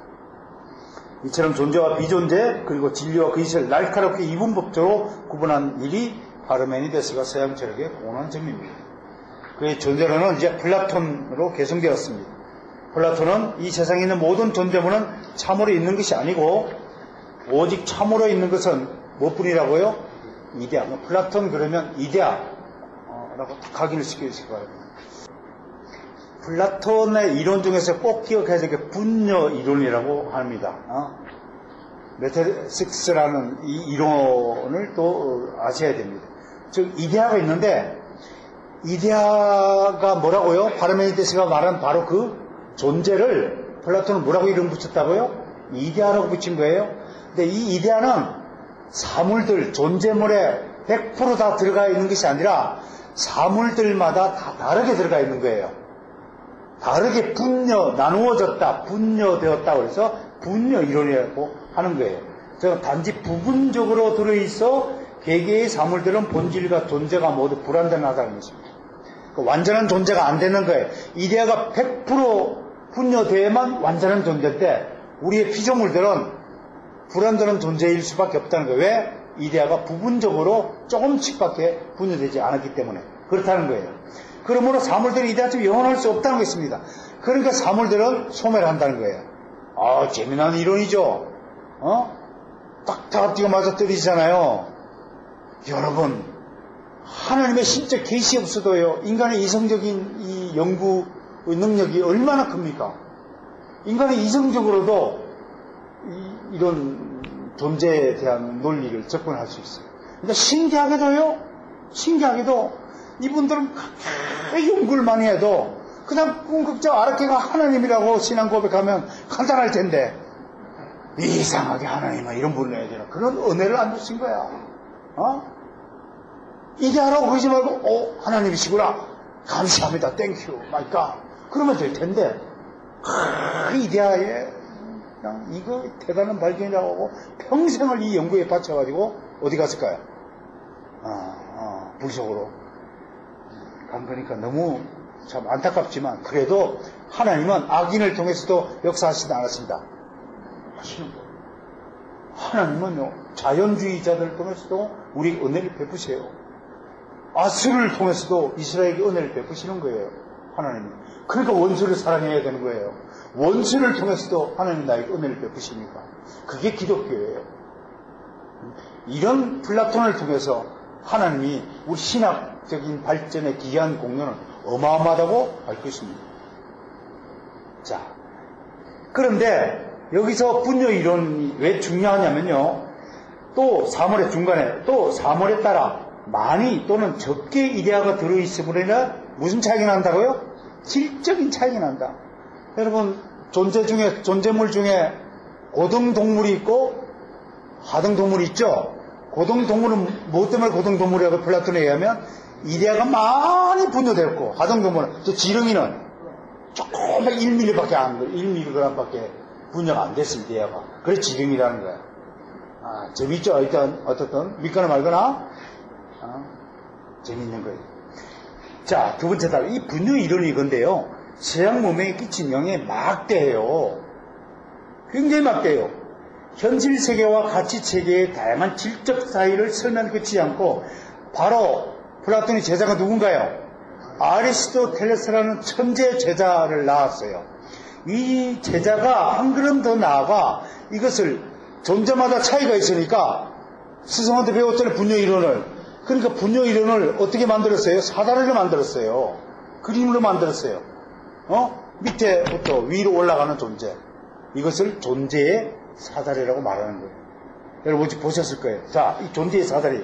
Speaker 1: 이처럼 존재와 비존재 그리고 진리와 그것을 날카롭게 이분법적으로 구분한 일이 파르메니데스가 서양 철학의 공헌한 점입니다. 그의 존재론은 이제 플라톤으로 개성되었습니다. 플라톤은 이 세상에 있는 모든 존재물은 참으로 있는 것이 아니고 오직 참으로 있는 것은 무엇뿐이라고요? 이데아. 플라톤 그러면 이데아라고 각인을 시켜주실 거예요. 플라톤의 이론 중에서 꼭 기억해야 될 게 분녀 이론이라고 합니다. 메타식스라는 이 이론을 또 아셔야 됩니다. 즉 이데아가 있는데 이데아가 뭐라고요? 파르메니데스가 말한 바로 그 존재를 플라톤은 뭐라고 이름 붙였다고요? 이데아라고 붙인 거예요. 근데 이 이데아는 사물들, 존재물에 100% 다 들어가 있는 것이 아니라 사물들마다 다 다르게 들어가 있는 거예요. 다르게 나누어졌다, 분여되었다 그래서 분여 이론이라고 하는 거예요. 즉 단지 부분적으로 들어있어 개개의 사물들은 본질과 존재가 모두 불완전하다는 것입니다. 완전한 존재가 안 되는 거예요. 이데아가 100% 분여돼야만 완전한 존재인데 우리의 피조물들은 불완전한 존재일 수밖에 없다는 거예요. 왜? 이데아가 부분적으로 조금씩밖에 분여되지 않았기 때문에 그렇다는 거예요. 그러므로 사물들이 이데아처럼 영원할 수 없다는 것입니다. 그러니까 사물들은 소멸한다는 거예요. 아, 재미난 이론이죠. 딱딱 뛰어 맞아 떨어지잖아요. 여러분, 하나님의 신적 계시 없어도요, 인간의 이성적인 이 연구 능력이 얼마나 큽니까? 인간의 이성적으로도 이런 존재에 대한 논리를 접근할 수 있어요. 그러니까 신기하게도 이분들은 그렇게 연구를 많이 해도 그냥 궁극적 아르케가 하나님이라고 신앙 고백하면 간단할 텐데 이상하게 하나님은 이런 분을 해야 되나 그런 은혜를 안 주신 거야. 이데아라고 그러지 말고 하나님이시구나 감사합니다 땡큐 마이 갓 그러면 될 텐데 이데아에 그냥 이거 대단한 발견이라고 하고 평생을 이 연구에 바쳐가지고 어디 갔을까요? 불속으로 간 거니까 너무 참 안타깝지만 그래도 하나님은 악인을 통해서도 역사하시지 않았습니다. 하시는 거예요. 하나님은요 자연주의자들을 통해서도 우리 은혜를 베푸세요. 아수를 통해서도 이스라엘에게 은혜를 베푸시는 거예요. 하나님이. 그러니까 원수를 사랑해야 되는 거예요. 원수를 통해서도 하나님 나에게 은혜를 베푸시니까 그게 기독교예요. 이런 플라톤을 통해서 하나님이 우리 신학적인 발전의 기이한 공로는 어마어마하다고 알 것입니다. 자, 그런데 여기서 분요 이론이 왜 중요하냐면요. 또 사물의 중간에 또 사물에 따라 많이 또는 적게 이데아가 들어있으므로 무슨 차이가 난다고요? 질적인 차이가 난다. 여러분 존재물 중에 고등동물이 있고 하등동물이 있죠. 고등동물은 무엇 때문에 고등동물이라고 플라톤에 의하면 이데아가 많이 분요되었고 하등동물은 또 지렁이는 조금만 1mm밖에 안 돼. 1mg밖에 분여가 안 됐어 이데아가. 그래서 지렁이라는 거야. 재밌죠? 일단 어떻든 믿거나 말거나 재밌는 거예요. 자, 두 번째 답. 이 분요 이론이 이건데요. 세상 문명에 끼친 영향이 막대해요. 굉장히 막대해요. 현실 세계와 가치 세계의 다양한 질적 사이를 설명 끝이지 않고 바로 플라톤의 제자가 누군가요? 아리스토텔레스라는 천재 제자를 낳았어요. 이 제자가 한 걸음 더 나아가 이것을 존재마다 차이가 있으니까 스승한테 배웠잖아요. 분요 이론을. 그러니까 분요 이론을 어떻게 만들었어요? 사다리를 만들었어요. 그림으로 만들었어요. 밑에부터 위로 올라가는 존재. 이것을 존재의 사다리라고 말하는 거예요. 여러분 혹시 보셨을 거예요. 자, 이 존재의 사다리.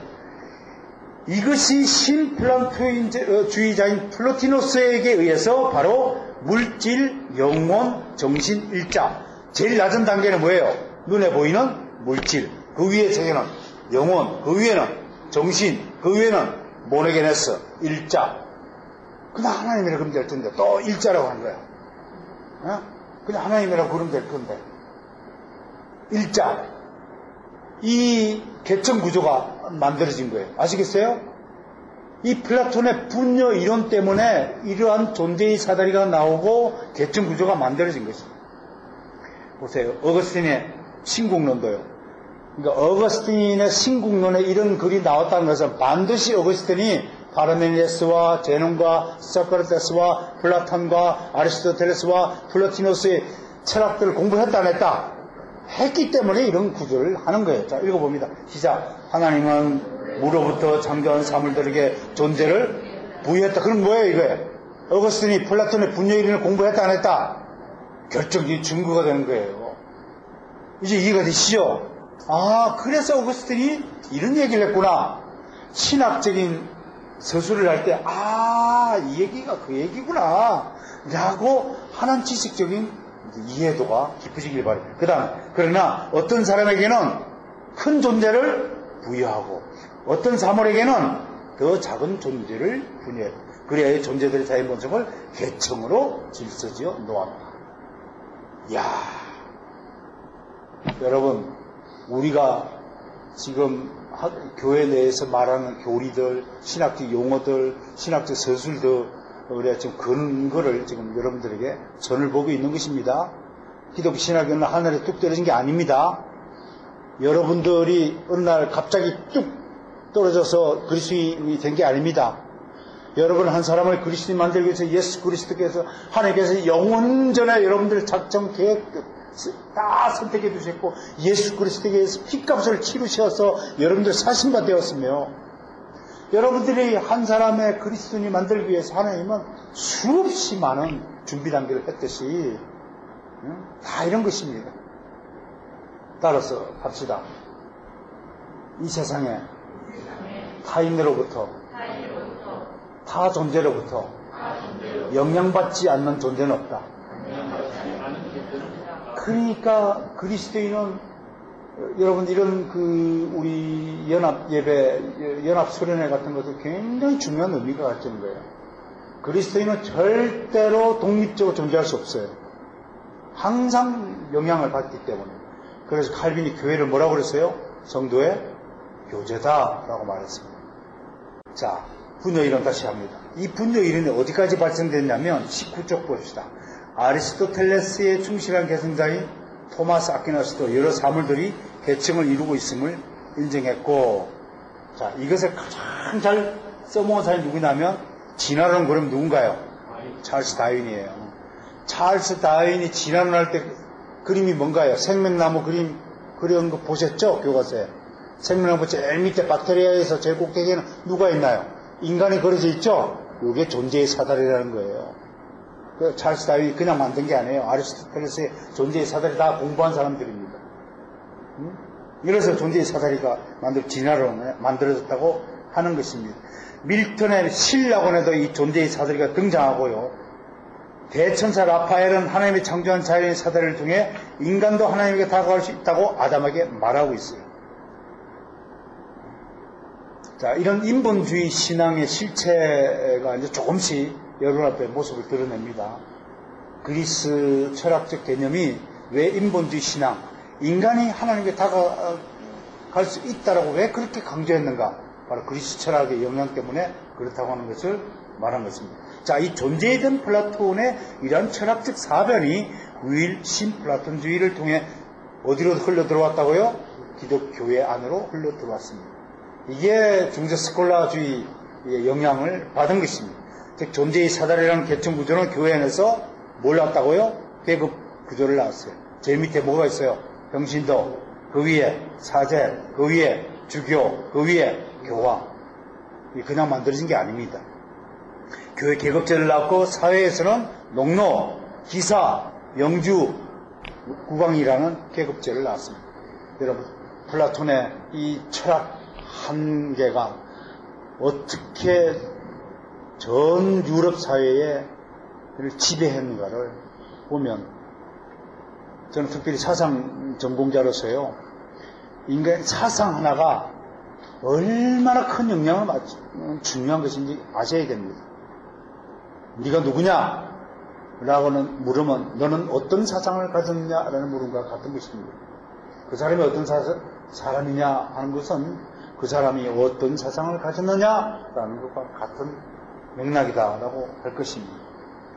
Speaker 1: 이것이 신플라토인주의자인 플로티노스에게 의해서 바로 물질, 영혼, 정신, 일자. 제일 낮은 단계는 뭐예요? 눈에 보이는 물질. 그 위에 세계는 영혼. 그 위에는 정신. 그 위에는 모네게네스. 일자. 그냥 하나님이라고 그러면 될 텐데 또 일자라고 하는 거야. 그냥 하나님이라고 그러면 될 건데. 일자. 이 계층 구조가 만들어진 거예요. 아시겠어요? 이 플라톤의 분요 이론 때문에 이러한 존재의 사다리가 나오고 계층 구조가 만들어진 것입니다. 보세요. 어거스틴의 신국론도요. 그러니까 어거스틴의 신국론에 이런 글이 나왔다는 것은 반드시 어거스틴이 파르메니데스와 제논과 소크라테스와 플라톤과 아리스토텔레스와 플로티노스의 철학들을 공부했다 안 했다? 했기 때문에 이런 구조를 하는 거예요. 자, 읽어봅니다. 시작. 하나님은 무로부터 창조한 사물들에게 존재를 부여했다. 그럼 뭐예요 이거예요? 어거스틴이 플라톤의 분요 이론을 공부했다 안 했다? 결정적인 증거가 되는 거예요. 이제 이해가 되시죠? 그래서 어거스틴이 이런 얘기를 했구나. 신학적인 서술을 할 때 이 얘기가 그 얘기구나 라고 하는 지식적인 이해도가 깊어지길 바래요. 그 다음, 그러나 어떤 사람에게는 큰 존재를 부여하고 어떤 사물에게는 더 작은 존재를 그래야 존재들의 자연 본성을 계층으로 질서지어 놓았다. 이야, 여러분, 우리가 지금 교회 내에서 말하는 교리들, 신학적 용어들, 신학적 서술들의 지금 근거를 지금 여러분들에게 전을 보고 있는 것입니다. 기독교 신학은 하늘에 뚝 떨어진 게 아닙니다. 여러분들이 어느 날 갑자기 뚝 떨어져서 그리스도인이 된 게 아닙니다. 여러분 한 사람을 그리스도인 만들기 위해서 예수 그리스도께서 하나님께서 영원전에 여러분들 작정 계획 다 선택해 주셨고 예수 그리스도께서 피값을 치르셔서 여러분들 사신바 되었으며 여러분들이 한 사람의 그리스도인이 만들기 위해서 하나님은 수없이 많은 준비 단계를 했듯이 다 이런 것입니다. 따라서 합시다. 이 세상에 타인으로부터 타 존재로부터 영향받지 않는 존재는 없다. 그러니까 그리스도인은 여러분 이런 우리 연합 예배, 연합 수련회 같은 것도 굉장히 중요한 의미가 갖는 거예요. 그리스도인은 절대로 독립적으로 존재할 수 없어요. 항상 영향을 받기 때문에. 그래서 칼빈이 교회를 뭐라고 그랬어요? 성도의 교제다라고 말했습니다. 자, 분요 이론 다시 합니다. 이 분요 이론이 어디까지 발전됐냐면 19쪽 봅시다. 아리스토텔레스의 충실한 계승자인 토마스 아퀴나스도 여러 사물들이 계층을 이루고 있음을 인정했고, 자, 이것을 가장 잘 써먹은 사람이 누구냐면 진화론 그럼 누군가요? 찰스 다윈이에요. 찰스 다윈이 진화론 할 때 그림이 뭔가요? 생명나무 그림 그런 거 보셨죠? 교과서에. 생명나무 제일 밑에 박테리아에서 제일 꼭대기에는 누가 있나요? 인간이 그려져 있죠? 이게 존재의 사다리라는 거예요. 찰스 다윈이 그냥 만든 게 아니에요. 아리스토텔레스의 존재의 사다리 다 공부한 사람들입니다. 그래서 존재의 사다리가 진화론에 만들어졌다고 하는 것입니다. 밀턴의 신라곤에도 이 존재의 사다리가 등장하고요. 대천사 라파엘은 하나님이 창조한 자연의 사다리를 통해 인간도 하나님에게 다가갈 수 있다고 아담에게 말하고 있어요. 자, 이런 인본주의 신앙의 실체가 이제 조금씩 여러분 앞에 모습을 드러냅니다. 그리스 철학적 개념이 왜 인본주의 신앙, 인간이 하나님께 다가갈 수 있다라고 왜 그렇게 강조했는가? 바로 그리스 철학의 영향 때문에 그렇다고 하는 것을 말한 것입니다. 자, 이 존재에 대한 플라톤의 이러한 철학적 사변이 유일 신플라톤주의를 통해 어디로 흘러 들어왔다고요? 기독교회 안으로 흘러 들어왔습니다. 이게 중세 스콜라주의의 영향을 받은 것입니다. 즉 존재의 사다리라는 계층 구조는 교회 안에서 뭘 낳았다고요? 계급 구조를 낳았어요. 제일 밑에 뭐가 있어요? 평신도, 그 위에 사제, 그 위에 주교, 그 위에 교화. 그냥 만들어진 게 아닙니다. 교회 계급제를 낳고 사회에서는 농노, 기사, 영주, 국왕이라는 계급제를 낳았습니다. 여러분, 플라톤의 이 철학 한계가 어떻게 전 유럽 사회에 지배했는가를 보면, 저는 특별히 사상 전공자로서요, 인간의 사상 하나가 얼마나 큰 영향을 중요한 것인지 아셔야 됩니다. 네가 누구냐? 라고는 물으면 너는 어떤 사상을 가졌느냐? 라는 물음과 같은 것입니다. 그 사람이 어떤 사람이냐 하는 것은 그 사람이 어떤 사상을 가졌느냐? 라는 것과 같은 맥락이다라고 할 것입니다.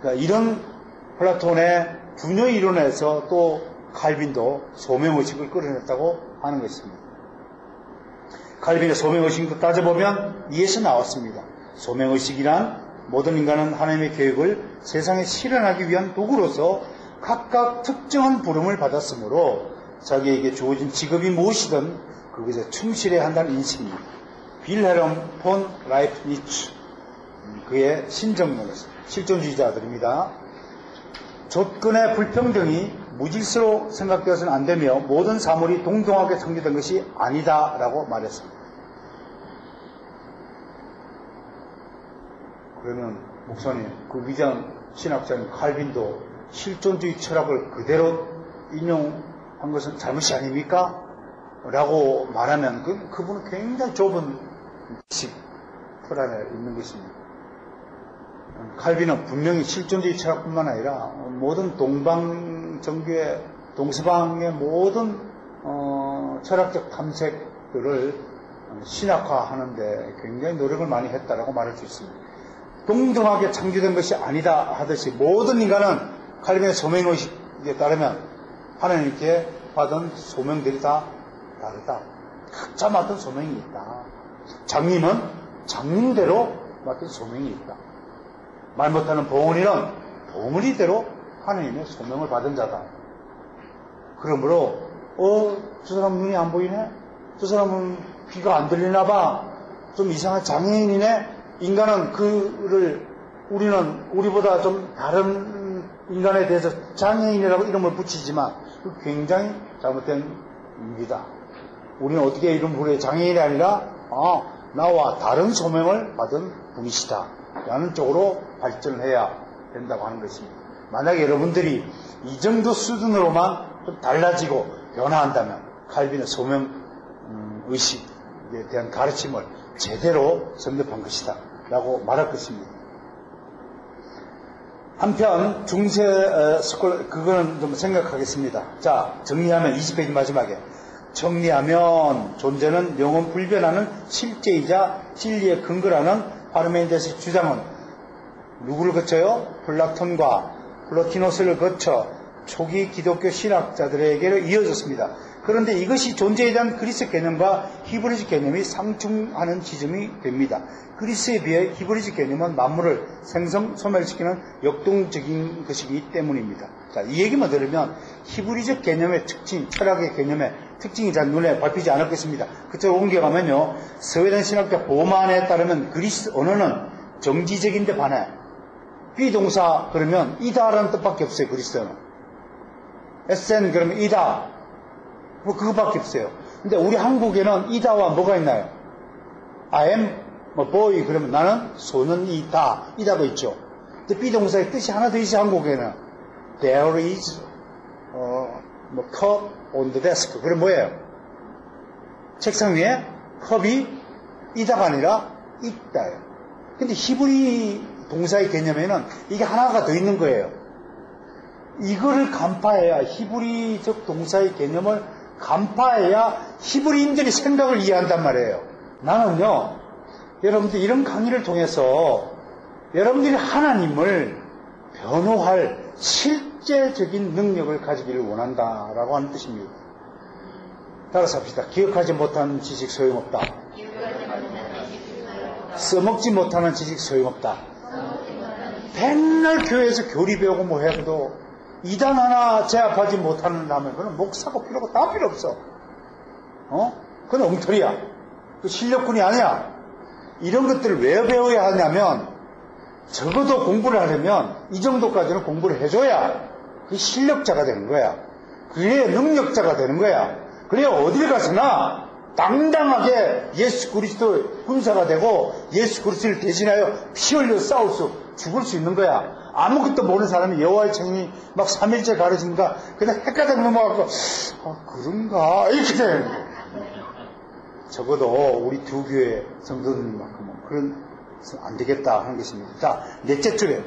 Speaker 1: 그러니까 이런 플라톤의 분요 이론에서 또 칼빈도 소명의식을 끌어냈다고 하는 것입니다. 칼빈의 소명의식도 따져보면 이에서 나왔습니다. 소명의식이란 모든 인간은 하나님의 계획을 세상에 실현하기 위한 도구로서 각각 특정한 부름을 받았으므로 자기에게 주어진 직업이 무엇이든 그것에 충실해야 한다는 인식입니다. 빌헬름 폰 라이프니츠, 그의 신정론에서 실존주의자들입니다. 조건의 불평등이 무질서로 생각되어서는 안 되며 모든 사물이 동등하게 창조된 것이 아니다라고 말했습니다. 그러면 목사님, 그 위대한 신학자인 칼빈도 실존주의 철학을 그대로 인용한 것은 잘못이 아닙니까? 라고 말하면 그분은 굉장히 좁은 식 틀 안에 있는 것입니다. 칼빈은 분명히 실존주의 철학뿐만 아니라 모든 동방정교의 동서방의 모든 철학적 탐색들을 신학화하는데 굉장히 노력을 많이 했다라고 말할 수 있습니다. 동등하게 창조된 것이 아니다 하듯이 모든 인간은 칼빈의 소명의식에 따르면 하나님께 받은 소명들이 다 다르다. 각자 맡은 소명이 있다. 장님은 장님대로 맡은 소명이 있다. 말 못하는 봉은이는 봉은이대로 하나님의 소명을 받은 자다. 그러므로 저 사람 눈이 안 보이네? 저 사람은 귀가 안 들리나 봐. 좀 이상한 장애인이네? 인간은 우리는 우리보다 좀 다른 인간에 대해서 장애인이라고 이름을 붙이지만 굉장히 잘못된 일이다. 우리는 어떻게 이름 부르게 장애인이 아니라 나와 다른 소명을 받은 분이시다 라는 쪽으로 발전을 해야 된다고 하는 것입니다. 만약에 여러분들이 이 정도 수준으로만 좀 달라지고 변화한다면 칼빈의 소명 의식에 대한 가르침을 제대로 성립한 것이다 라고 말할 것입니다. 한편 중세 스콜 그거는 좀 생각하겠습니다. 자, 정리하면 20페이지 마지막에 정리하면 존재는 영원 불변하는 실제이자 진리의 근거라는 파르메니데스의 주장은 누구를 거쳐요? 플라톤과 플로티노스를 거쳐 초기 기독교 신학자들에게로 이어졌습니다. 그런데 이것이 존재에 대한 그리스 개념과 히브리식 개념이 상충하는 지점이 됩니다. 그리스에 비해 히브리식 개념은 만물을 생성, 소멸시키는 역동적인 것이기 때문입니다. 자, 이 얘기만 들으면 히브리적 개념의 특징, 철학의 개념의 특징이 잘 눈에 밟히지 않을 것입니다. 그쪽으로 옮겨가면요, 스웨덴 신학자 보만에 따르면 그리스 언어는 정지적인데 반해 비동사 그러면 이다라는 뜻밖에 없어요. 그리스어는 에센 그러면 이다 뭐 그거밖에 없어요. 근데 우리 한국에는 이다와 뭐가 있나요? I am boy 그러면 나는 소년이다 이다가 있죠. 근데 비동사의 뜻이 하나 더 있어요. 한국에는 there is cup on the desk 그럼 뭐예요? 책상 위에 컵이 이다가 아니라 있다예요. 근데 히브리 동사의 개념에는 이게 하나가 더 있는 거예요. 이거를 간파해야 히브리적 동사의 개념을 간파해야 히브리인들이 생각을 이해한단 말이에요. 나는요, 여러분들 이런 강의를 통해서 여러분들이 하나님을 변호할 실제적인 능력을 가지기를 원한다라고 하는 뜻입니다. 따라서 합시다. 기억하지 못하는 지식 소용없다. 써먹지 못하는 지식 소용없다. 맨날 교회에서 교리 배우고 뭐 해도 이단 하나 제압하지 못하는다면 그건 목사가 필요가 다 필요 없어. 그건 엉터리야. 그 실력군이 아니야. 이런 것들을 왜 배워야 하냐면 적어도 공부를 하려면 이 정도까지는 공부를 해줘야 그 실력자가 되는 거야. 그래야 능력자가 되는 거야. 그래야 어딜 가서나 당당하게 예수 그리스도의 군사가 되고 예수 그리스도를 대신하여 피 흘려 싸울 죽을 수 있는 거야. 아무것도 모르는 사람이 여호와의 증인이 막 3일째 가르치니까 그냥 헷가닥 넘어가고 그런가 이렇게 되는 거야. 적어도 우리 두 교회 성도들만큼은 그런 안 되겠다 하는 것입니다. 자, 넷째 줄에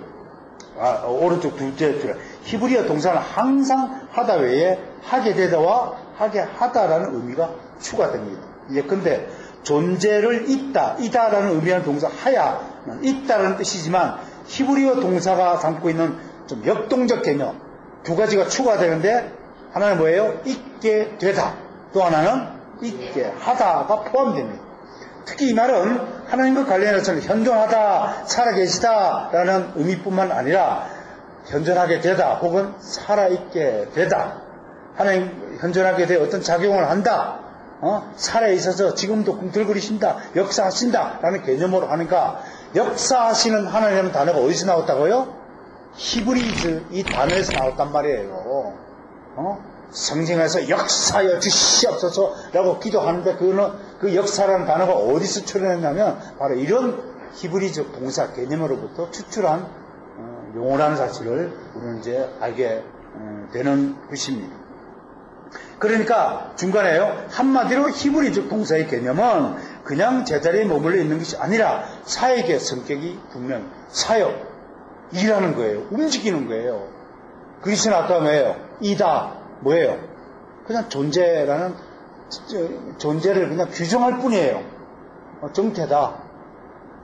Speaker 1: 오른쪽 둘째 줄에 히브리어 동사는 항상 하다 외에 하게 되다와 하게 하다라는 의미가 추가됩니다. 예컨대 존재를 이다라는 의미하는 동사 하야는 있다라는 뜻이지만 히브리어 동사가 담고 있는 좀 역동적 개념 두 가지가 추가되는데 하나는 뭐예요? 있게 되다. 또 하나는 있게 하다가 포함됩니다. 특히 이 말은 하나님과 관련해서는 현존하다, 살아계시다라는 의미뿐만 아니라 현존하게 되다 혹은 살아있게 되다. 하나님 현존하게 돼 어떤 작용을 한다. 살아있어서 지금도 꿈틀거리신다. 역사하신다. 라는 개념으로 하니까 역사하시는 하나님이라는 단어가 어디서 나왔다고요? 히브리즈 이 단어에서 나왔단 말이에요. 성경에서 역사여 주시옵소서 라고 기도하는데 그 역사라는 단어가 어디서 출현했냐면 바로 이런 히브리적 동사 개념으로부터 추출한 용어라는 사실을 우리는 이제 알게 되는 것입니다. 그러니까 중간에요. 한마디로 히브리적 동사의 개념은 그냥 제자리에 머물러 있는 것이 아니라 사역의 성격이 분명 사역, 일하는 거예요. 움직이는 거예요. 그리스는 아까 뭐예요? 이다. 뭐예요? 그냥 존재라는, 존재를 그냥 규정할 뿐이에요. 정태다.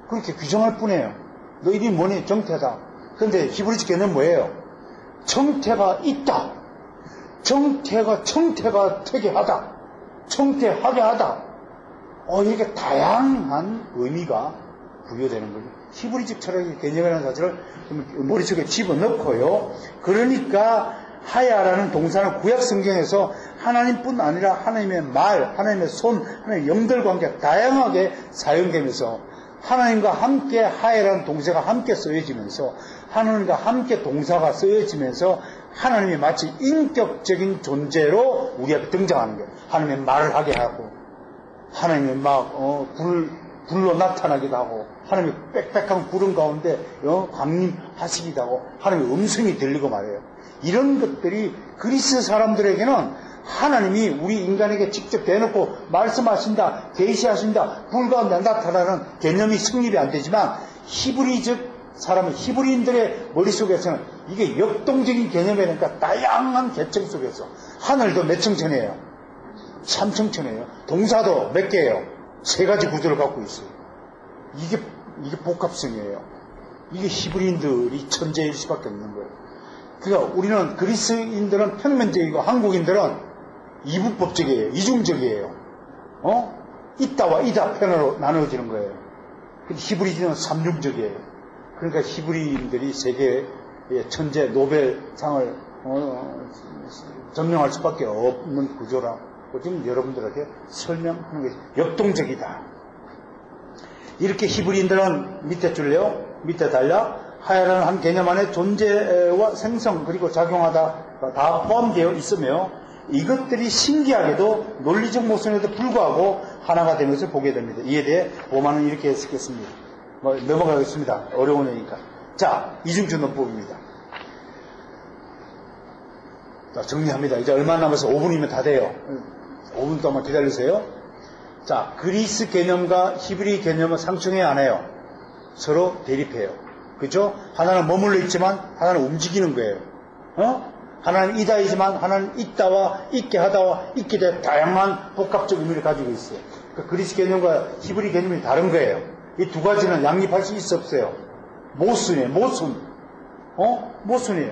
Speaker 1: 그렇게 규정할 뿐이에요. 너희들이 뭐니? 정태다. 그런데 히브리식 개념은 뭐예요? 정태가 있다. 정태가 되게 하다. 정태하게 하다. 이렇게 다양한 의미가 부여되는 거죠. 히브리식 철학의 개념이라는 사실을 머릿속에 집어넣고요. 그러니까 하야라는 동사는 구약 성경에서 하나님뿐 아니라 하나님의 말, 하나님의 손, 하나님의 영들 관계 다양하게 사용되면서 하나님과 함께 하야라는 동사가 함께 쓰여지면서 하나님과 함께 동사가 쓰여지면서 하나님이 마치 인격적인 존재로 우리 앞에 등장하는 거예요. 하나님의 말을 하게 하고 하나님이 막 불로 나타나기도 하고 하나님이 빽빽한 구름 가운데 강림하시기도 하고 하나님의 음성이 들리고 말해요. 이런 것들이 그리스 사람들에게는 하나님이 우리 인간에게 직접 대놓고 말씀하신다, 계시하신다, 불 가운데 나타나는 개념이 성립이 안 되지만 히브리인들의 머릿속에서는 이게 역동적인 개념이니까 다양한 계층 속에서 하늘도 몇 층천이에요? 3층천이에요. 동사도 몇 개예요? 3가지 구조를 갖고 있어요. 이게 복합성이에요. 이게 히브리인들이 천재일 수밖에 없는 거예요. 그러니까 우리는 그리스인들은 평면적이고 한국인들은 이분법적이에요. 이중적이에요. 있다와 이다 편으로 나누어지는 거예요. 근데 히브리인은 삼중적이에요. 그러니까 히브리인들이 세계의 천재 노벨상을 점령할 수밖에 없는 구조라고 지금 여러분들에게 설명하는 것이 역동적이다. 이렇게 히브리인들은 밑에 줄래요? 밑에 달려 하야라는 한 개념 안에 존재와 생성 그리고 작용하다 다 포함되어 있으며 이것들이 신기하게도 논리적 모순에도 불구하고 하나가 되는 것을 보게 됩니다. 이에 대해 보만은 이렇게 쓰겠습니다. 넘어가겠습니다. 어려우니까. 자, 이중주론법입니다. 자, 정리합니다. 이제 얼마 남아서 5분이면 다 돼요. 5분 동안 기다리세요. 자, 그리스 개념과 히브리 개념은 상충해 안 해요. 서로 대립해요. 그죠? 하나는 머물러 있지만 하나는 움직이는 거예요. 하나는 이다이지만 하나는 있다와 있게 하다와 있게 돼 다양한 복합적 의미를 가지고 있어요. 그러니까 그리스 개념과 히브리 개념이 다른 거예요. 이 두 가지는 양립할 수 있어 없어요? 모순이에요. 모순이에요.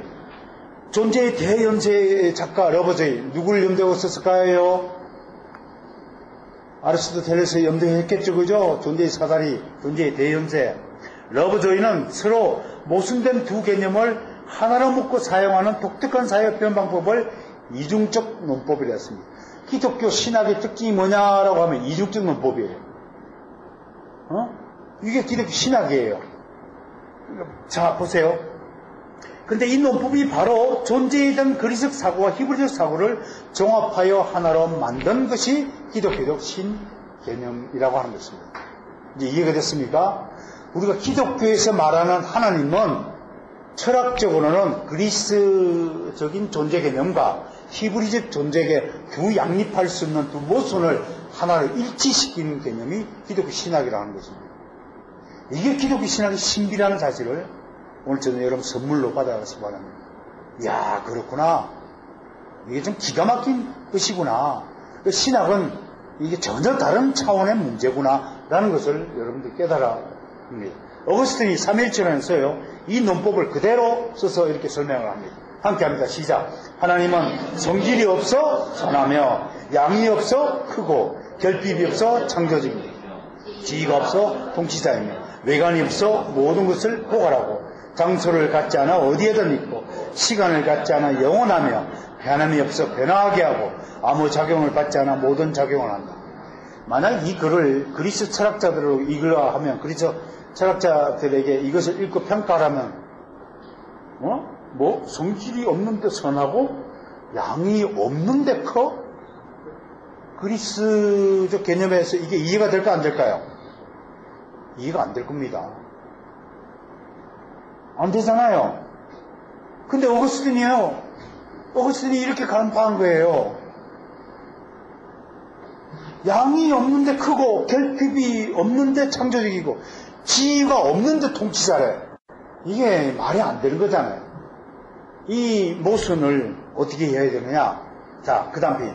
Speaker 1: 존재의 대연세 작가 러버제이 누구를 염두하고 썼을까요? 아리스토텔레스 염두했겠죠. 그죠? 존재의 사다리, 존재의 대연세. 러버제이는 서로 모순된 두 개념을 하나로 묶고 사용하는 독특한 사회 표현 방법을 이중적 논법이라 했습니다. 기독교 신학의 특징이 뭐냐라고 하면 이중적 논법이에요. 이게 기독교 신학이에요. 자, 보세요. 근데 이 논법이 바로 존재에 대한 그리스적 사고와 히브리적 사고를 종합하여 하나로 만든 것이 기독교적 신개념이라고 하는 것입니다. 이제 이해가 됐습니까? 우리가 기독교에서 말하는 하나님은 철학적으로는 그리스적인 존재 개념과 히브리적 존재에 두 양립할 수 있는 두 모순을 하나로 일치시키는 개념이 기독교 신학이라고 하는 것입니다. 이게 기독교 신학의 신비라는 사실을 오늘 저는 여러분 선물로 받아가시기 바랍니다. 이야, 그렇구나. 이게 좀 기가 막힌 것이구나. 신학은 이게 전혀 다른 차원의 문제구나 라는 것을 여러분들 깨달아 합니다. 어거스틴이 삼일절에서요 이 논법을 그대로 써서 이렇게 설명을 합니다. 함께 합니다. 시작. 하나님은 성질이 없어 선하며 양이 없어 크고 결핍이 없어 창조적이며 지위가 없어 통치자이며 외관이 없어 모든 것을 포괄하고 장소를 갖지 않아 어디에든 있고 시간을 갖지 않아 영원하며 변함이 없어 변화하게 하고 아무 작용을 받지 않아 모든 작용을 한다. 만약 이 글을 그리스 철학자들로 읽으려 하면 그리스 철학자들에게 이것을 읽고 평가하면 성질이 없는데 선하고 양이 없는데 커? 그리스적 개념에서 이게 이해가 될까 안 될까요? 이해가 안 될 겁니다. 안 되잖아요. 근데 어거스틴이에요. 어거스틴이 이렇게 간파한 거예요. 양이 없는데 크고 결핍이 없는데 창조적이고 지위가 없는데 통치자래. 이게 말이 안 되는 거잖아요. 이 모순을 어떻게 해야 되느냐. 자, 그 다음에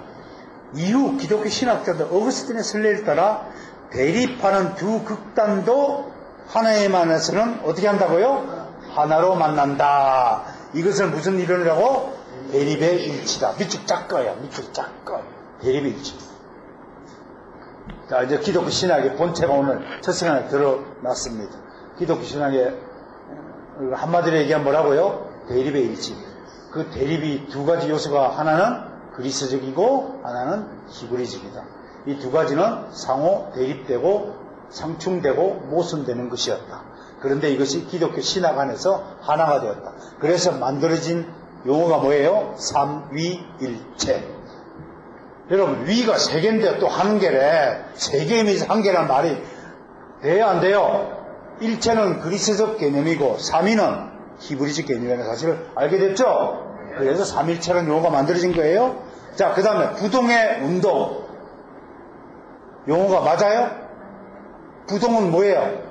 Speaker 1: 이후 기독교 신학자들 어거스틴의 선례를 따라 대립하는 두 극단도 하나의 만에서는 어떻게 한다고요? 하나로 만난다. 이것을 무슨 이론이라고? 대립의 일치다. 밑줄 쫙 꺼요. 밑줄 쫙 꺼요. 대립의 일치. 자, 이제 기독교 신학의 본체가 오늘 첫 시간에 드러났습니다. 기독교 신학의 한마디로 얘기하면 뭐라고요? 대립의 일치. 그 대립이 두 가지 요소가 하나는 그리스적이고 하나는 히브리적이다. 이 두 가지는 상호 대립되고 상충되고 모순되는 것이었다. 그런데 이것이 기독교 신학 안에서 하나가 되었다. 그래서 만들어진 용어가 뭐예요? 삼위일체. 여러분, 위가 세 개인데 또 한 개래. 세 개이면서 한 개란 말이 돼요, 안 돼요? 일체는 그리스적 개념이고 삼위는 히브리적 개념이라는 사실을 알게 됐죠? 그래서 삼일체라는 용어가 만들어진 거예요. 자, 그 다음에 부동의 운동. 용어가 맞아요? 부동은 뭐예요?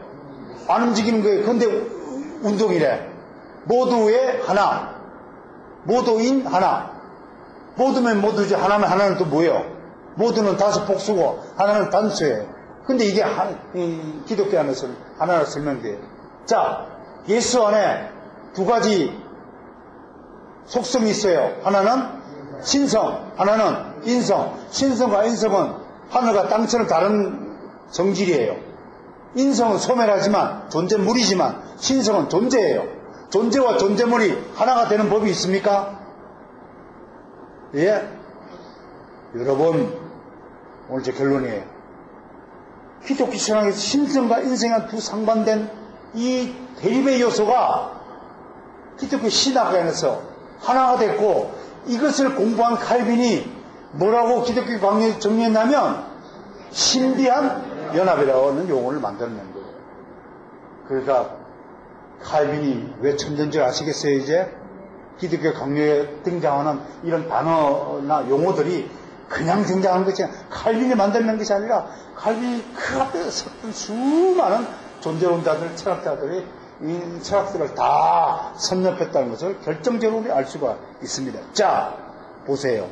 Speaker 1: 안 움직이는 거예요. 근데 운동이래. 모두의 하나. 모두인 하나. 모두면 모두지. 하나면 하나는 또 뭐예요? 모두는 다수 복수고 하나는 단수예요. 근데 이게 기독교 안에서는 하나로 설명돼요. 자, 예수 안에 두 가지 속성이 있어요. 하나는 신성, 하나는 인성. 신성과 인성은 하늘과 땅처럼 다른 성질이에요. 인성은 소멸하지만 존재물이지만 신성은 존재예요. 존재와 존재물이 하나가 되는 법이 있습니까? 예? 여러분, 오늘 제 결론이에요. 기독교 신앙에서 신성과 인성과 두 상반된 이 대립의 요소가 기독교 신학 안에서 하나가 됐고, 이것을 공부한 칼빈이 뭐라고 기독교 강요에 정리했냐면 신비한 연합이라는 용어를 만들어낸 거예요. 그러니까 칼빈이 왜 천재인 줄 아시겠어요? 이제 기독교 강요에 등장하는 이런 단어나 용어들이 그냥 등장하는 것이 아니라 칼빈이 만들어낸 것이 아니라 칼빈이 그 앞에 섰던 수많은 존재론자들, 철학자들이 이 철학들을 다 섭렵했다는 것을 결정적으로 알 수가 있습니다. 자, 보세요.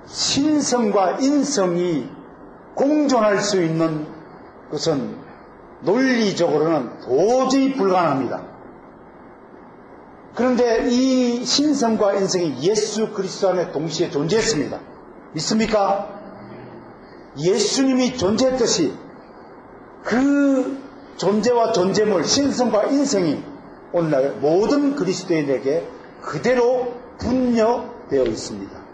Speaker 1: 신성과 인성이 공존할 수 있는 것은 논리적으로는 도저히 불가능합니다. 그런데 이 신성과 인성이 예수 그리스도 안에 동시에 존재했습니다. 믿습니까? 예수님이 존재했듯이 그 존재와 존재물, 신성과 인성이 오늘날 모든 그리스도인에게 그대로 분여되어 있습니다.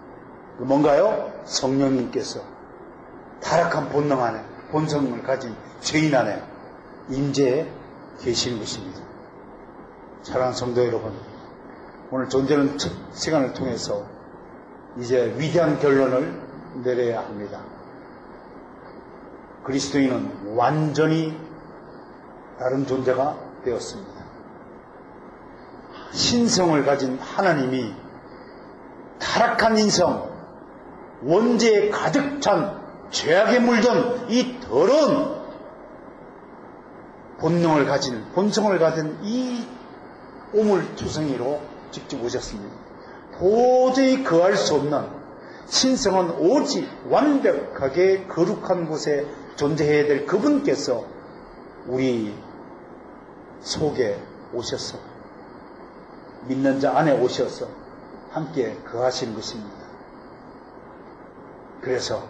Speaker 1: 뭔가요? 성령님께서 타락한 본능 안에, 본성을 가진 죄인 안에 임재해 계시는 것입니다. 사랑하는 성도 여러분, 오늘 존재는 첫 시간을 통해서 이제 위대한 결론을 내려야 합니다. 그리스도인은 완전히 다른 존재가 되었습니다. 신성을 가진 하나님이 타락한 인성, 원죄에 가득 찬 죄악에 물든 이 더러운 본능을 가진, 본성을 가진 이 오물투성이로 직접 오셨습니다. 도저히 거할 수 없는 신성은 오직 완벽하게 거룩한 곳에 존재해야 될 그분께서 우리 속에 오셔서 믿는 자 안에 오셔서 함께 거하시는 것입니다. 그래서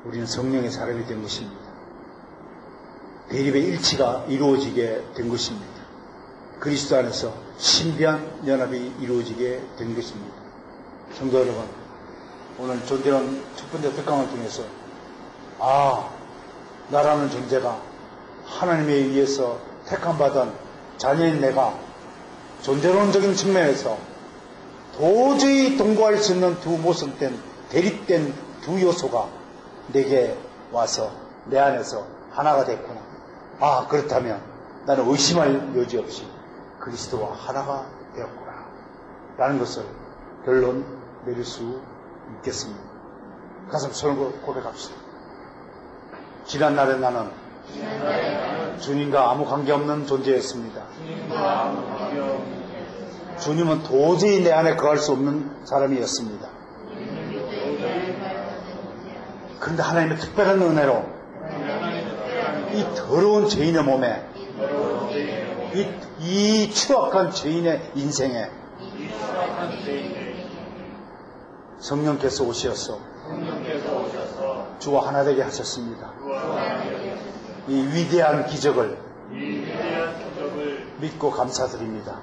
Speaker 1: 우리는 성령의 사람이 된 것입니다. 대립의 일치가 이루어지게 된 것입니다. 그리스도 안에서 신비한 연합이 이루어지게 된 것입니다. 성도 여러분, 오늘 존재론 첫 번째 특강을 통해서 나라는 존재가 하나님에 의해서 택함받은 자녀인 내가 존재론적인 측면에서 도저히 동거할 수 있는 두 모순된, 대립된 두 요소가 내게 와서 내 안에서 하나가 됐구나. 그렇다면 나는 의심할 여지 없이 그리스도와 하나가 되었구나 라는 것을 결론 내릴 수 있겠습니다. 가슴 손을 고백합시다. 지난날에 나는 주님과 아무 관계없는 존재였습니다. 주님은 도저히 내 안에 거할 수 없는 사람이었습니다. 그런데 하나님의 특별한 은혜로 이 더러운 죄인의 몸에, 이 추악한 죄인의 인생에 성령께서 오셔서 주와 하나 되게 하셨습니다. 이 위대한 기적을 믿고 감사드립니다.